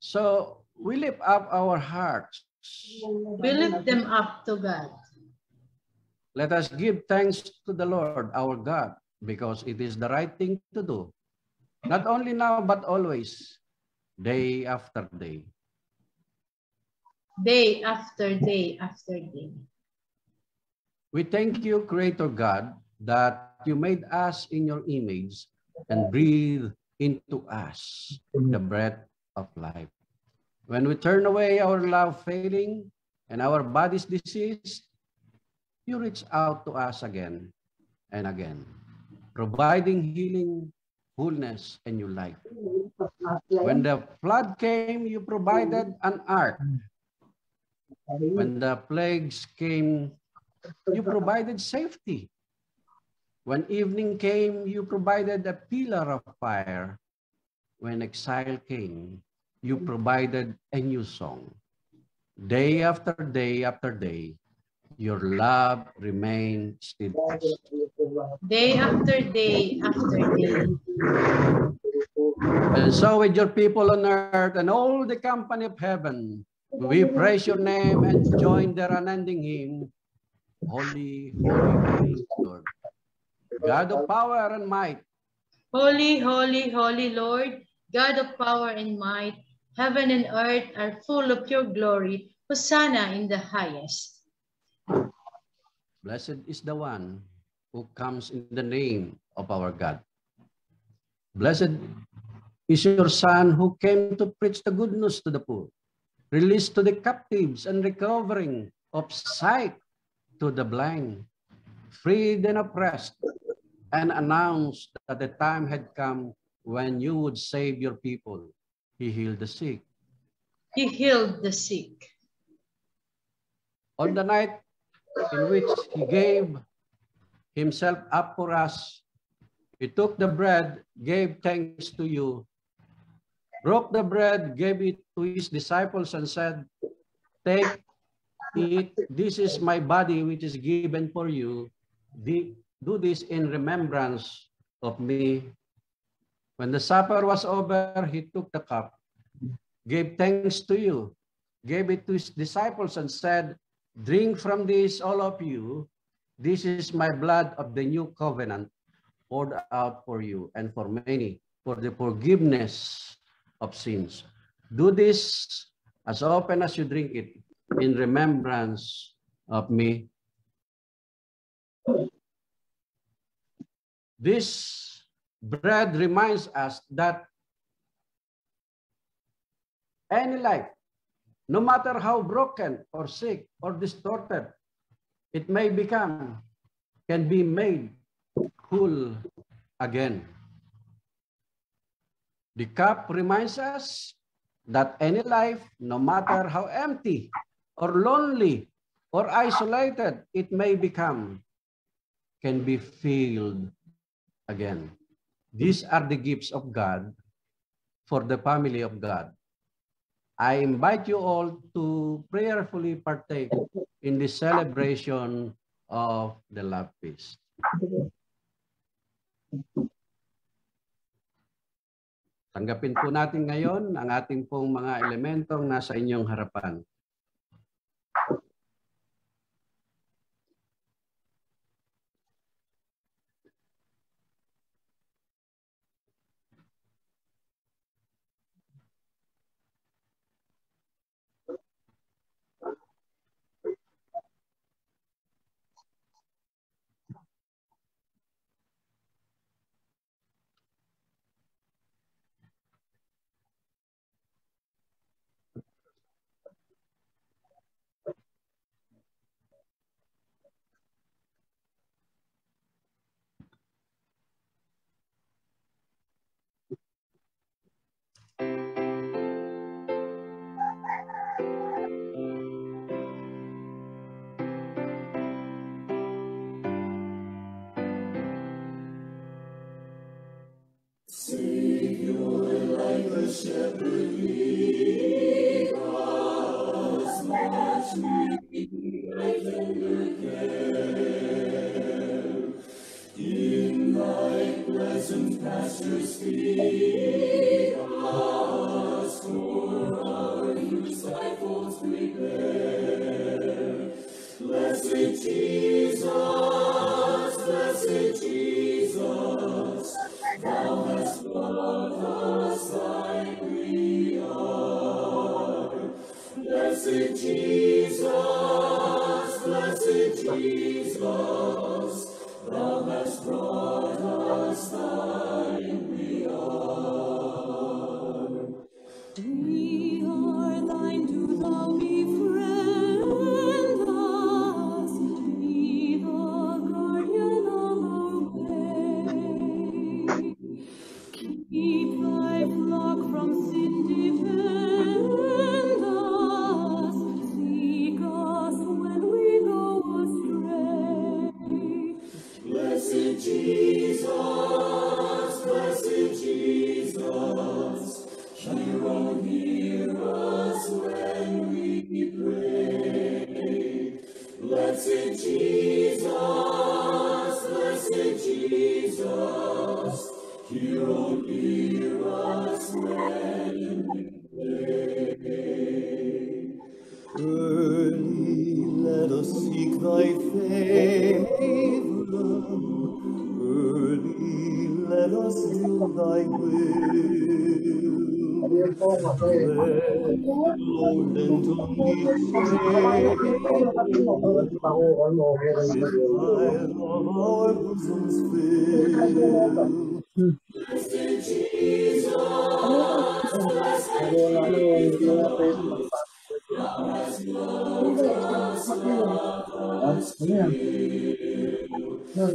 So we lift up our hearts. We lift them up to God. Let us give thanks to the Lord our God, because it is the right thing to do, not only now but always, day after day. Day after day after day. We thank you, Creator God, that you made us in your image and breathe into us the breath of life. When we turn away our love fading and our bodies diseased, you reach out to us again and again, providing healing, wholeness, and new life. When the flood came, you provided an ark. When the plagues came, you provided safety. When evening came, you provided a pillar of fire. When exile came, you provided a new song. Day after day after day, your love remains steadfast. Day after day after day. And so with your people on earth and all the company of heaven, we praise your name and join their unending hymn, Holy, holy, holy Lord, God of power and might. Holy, holy, holy Lord, God of power and might, heaven and earth are full of your glory. Hosanna in the highest. Blessed is the one who comes in the name of our God. Blessed is your Son who came to preach the good news to the poor, release to the captives and recovering of sight to the blind, freed and oppressed, and announced that the time had come when you would save your people. He healed the sick. He healed the sick. On the night in which he gave himself up for us, he took the bread, gave thanks to you, broke the bread, gave it to his disciples, and said, "Take, eat, this is my body which is given for you. Do this in remembrance of me." When the supper was over, he took the cup, gave thanks to you, gave it to his disciples, and said, "Drink from this, all of you. This is my blood of the new covenant, poured out for you and for many, for the forgiveness of sins. Do this as often as you drink it in remembrance of me." This bread reminds us that any life, no matter how broken or sick or distorted it may become, can be made whole again. The cup reminds us that any life, no matter how empty or lonely or isolated it may become, can be filled again. These are the gifts of God for the family of God. I invite you all to prayerfully partake in the celebration of the love feast. Tanggapin po natin ngayon ang ating pong mga elementong nasa inyong harapan. Papasok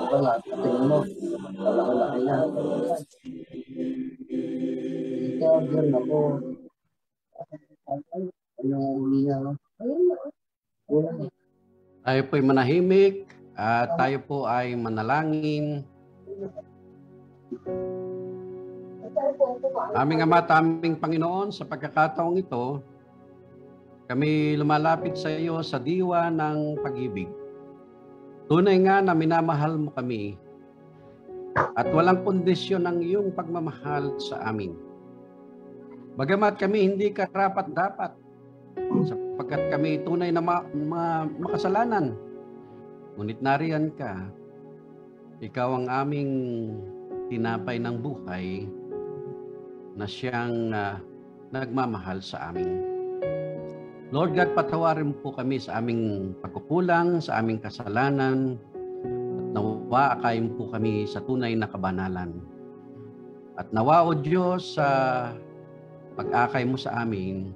ka na, tingin mo, malaki-laki na. Ikaw, diyan ako. Ano uli niya, no? Tayo po'y manahimik at tayo po ay manalangin. Aming Ama at aming Panginoon, sa pagkakataong ito, kami lumalapit sa iyo sa diwa ng pag-ibig. Tunay nga na minamahal mo kami at walang kondisyon ang iyong pagmamahal sa amin. Bagamat kami hindi karapat-dapat sapagkat kami tunay na makasalanan. Ngunit nariyan ka, ikaw ang aming tinapay ng buhay na siyang nagmamahal sa amin. Lord God, patawarin po kami sa aming pagkukulang, sa aming kasalanan, at nawa akayin po kami sa tunay na kabanalan. At nawa, O Diyos, sa pag-akay mo sa amin,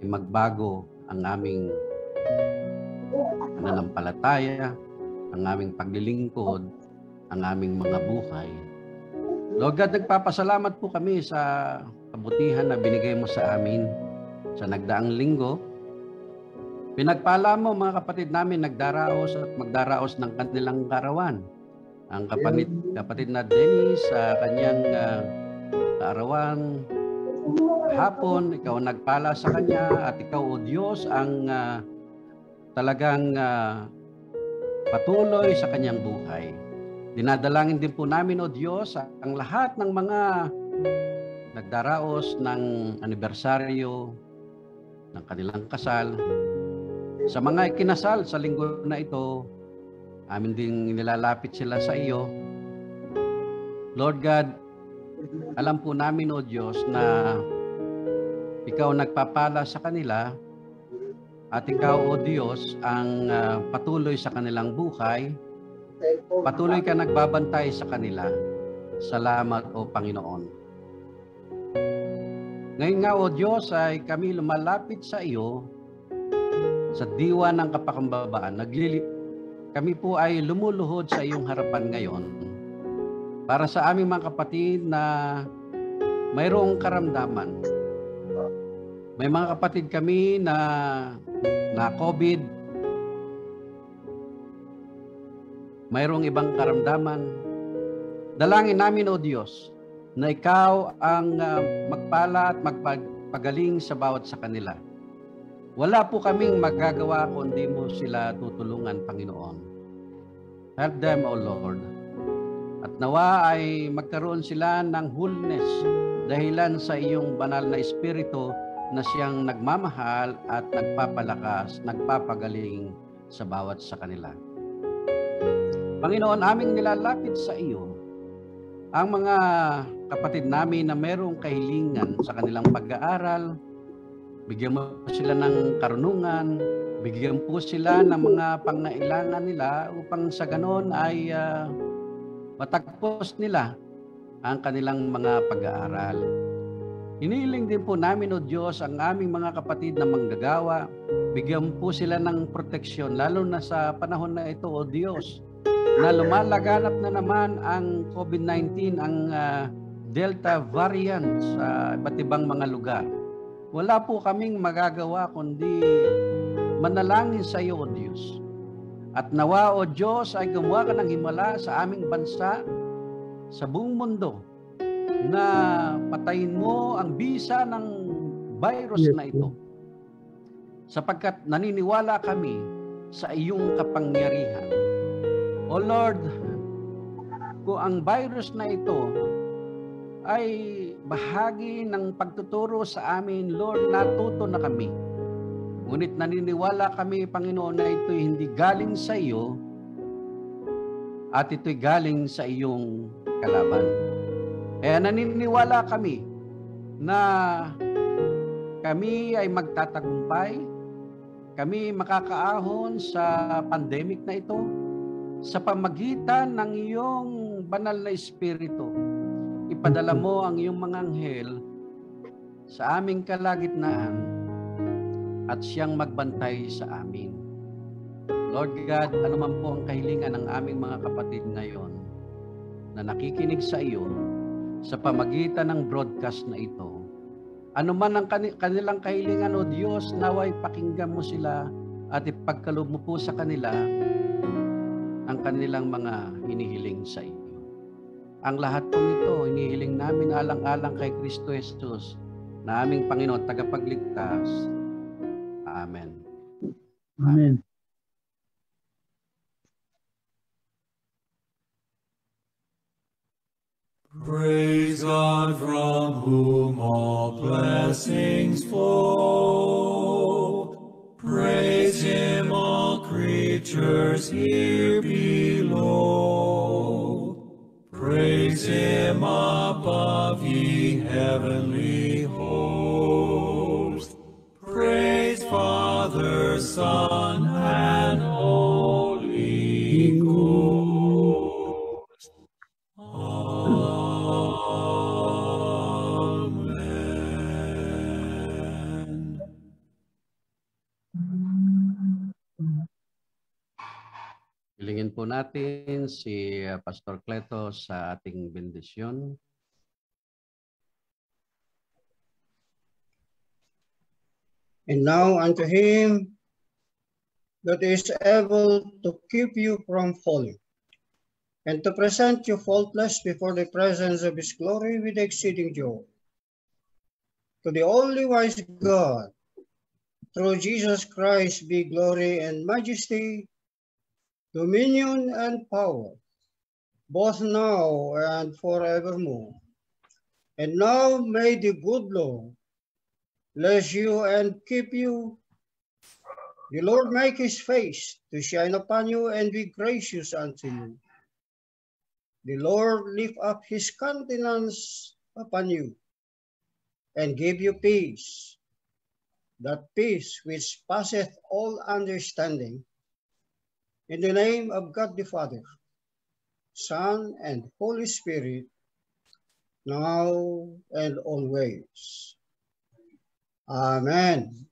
ay magbago ang aming pananampalataya, ang aming paglilingkod, ang aming mga buhay. Lord God, nagpapasalamat po kami sa kabutihan na binigay mo sa amin sa nagdaang linggo. Pinagpala mo mga kapatid namin nagdaraos at magdaraos ng kanilang kaarawan. Ang kapatid na Dennis sa kanyang kaarawan hapon, ikaw nagpala sa kanya at ikaw, O Diyos, ang talagang patuloy sa kanyang buhay. Dinadalangin din po namin, O Diyos, ang lahat ng mga nagdaraos ng anibersaryo ng kanilang kasal. Sa mga ikinasal sa linggo na ito, amin ding nilalapit sila sa iyo. Lord God, alam po namin, O Diyos, na ikaw nagpapala sa kanila at ikaw, O Diyos, ang patuloy sa kanilang buhay. Patuloy ka nagbabantay sa kanila. Salamat, O Panginoon. Ngayon nga, O Diyos, ay kami lumalapit sa iyo sa diwa ng kapakambabaan. Kami po ay lumuluhod sa iyong harapan ngayon para sa aming mga kapatid na mayroong karamdaman. May mga kapatid kami na COVID, mayroong ibang karamdaman. Dalangin namin, O Diyos, na ikaw ang magpala at magpagaling sa bawat sa kanila. Wala po kaming magagawa kundi mo sila tutulungan, Panginoon. Help them, O Lord. At nawa ay magkaroon sila ng wholeness dahilan sa iyong banal na Espiritu na siyang nagmamahal at nagpapalakas, nagpapagaling sa bawat sa kanila. Panginoon, aming nilalapit sa iyo ang mga kapatid namin na mayroong kahilingan sa kanilang pag-aaral. Bigyan mo sila ng karunungan, bigyan po sila ng mga pangailangan nila upang sa ganon ay matagpos nila ang kanilang mga pag-aaral. Hinihiling din po namin, O Diyos, ang aming mga kapatid na manggagawa. Bigyan po sila ng proteksyon, lalo na sa panahon na ito, O Diyos, na lumalaganap na naman ang COVID-19, ang Delta variant sa iba't ibang mga lugar. Wala po kaming magagawa kundi manalangin sa iyo, O Diyos. At nawa, O Diyos, ay gumawa ka ng himala sa aming bansa, sa buong mundo, na patayin mo ang bisa ng virus na ito. Sapagkat naniniwala kami sa iyong kapangyarihan. O Lord, kung ang virus na ito ay bahagi ng pagtuturo sa amin, Lord, natuto na kami. Ngunit naniniwala kami, Panginoon, na ito'y hindi galing sa iyo at ito'y galing sa iyong kalaban. Kaya naniniwala kami na kami ay magtatagumpay, kami makakaahon sa pandemic na ito sa pamagitan ng iyong banal na Espiritu. Ipadala mo ang iyong mga anghel sa aming kalagitnaan at siyang magbantay sa amin. Lord God, anuman po ang kahilingan ng aming mga kapatid ngayon na nakikinig sa iyo sa pamagitan ng broadcast na ito, anuman ang kanilang kahilingan, O Diyos, naway pakinggan mo sila at ipagkaloob mo po sa kanila ang kanilang mga hinihiling sa iyo. Ang lahat po ito, hinihiling namin alang-alang kay Kristo Jesus, na aming Panginoon, tagapagligtas. Amen. Amen. Praise God from whom all blessings flow. Praise Him, all creatures here below. Praise Him above, ye heavenly hosts. Praise Father, Son, and Holy Ghost. Amen. Hilingin po natin si Pastor Cleto sa ating bendisyon. And now unto him that is able to keep you from falling, and to present you faultless before the presence of his glory with exceeding joy. To the only wise God, through Jesus Christ, be glory and majesty, dominion and power, both now and forevermore. And now may the good Lord bless you and keep you. The Lord make his face to shine upon you and be gracious unto you. The Lord lift up his countenance upon you and give you peace, that peace which passeth all understanding. In the name of God the Father, Son, and Holy Spirit, now and always. Amen.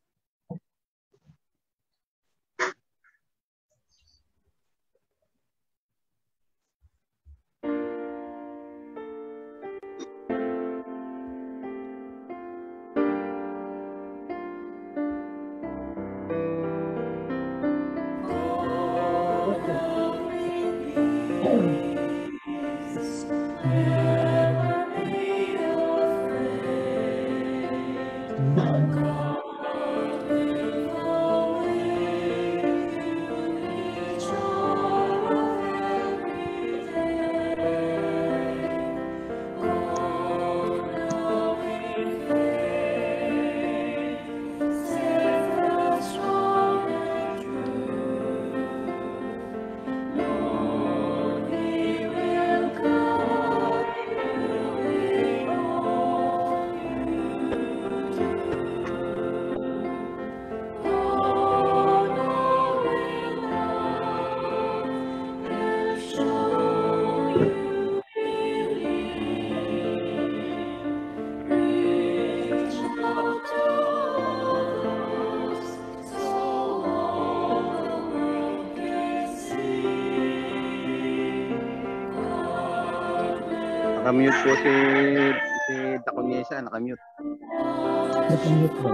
Nakamute po si Daconesa, nakamute. Nakamute ba?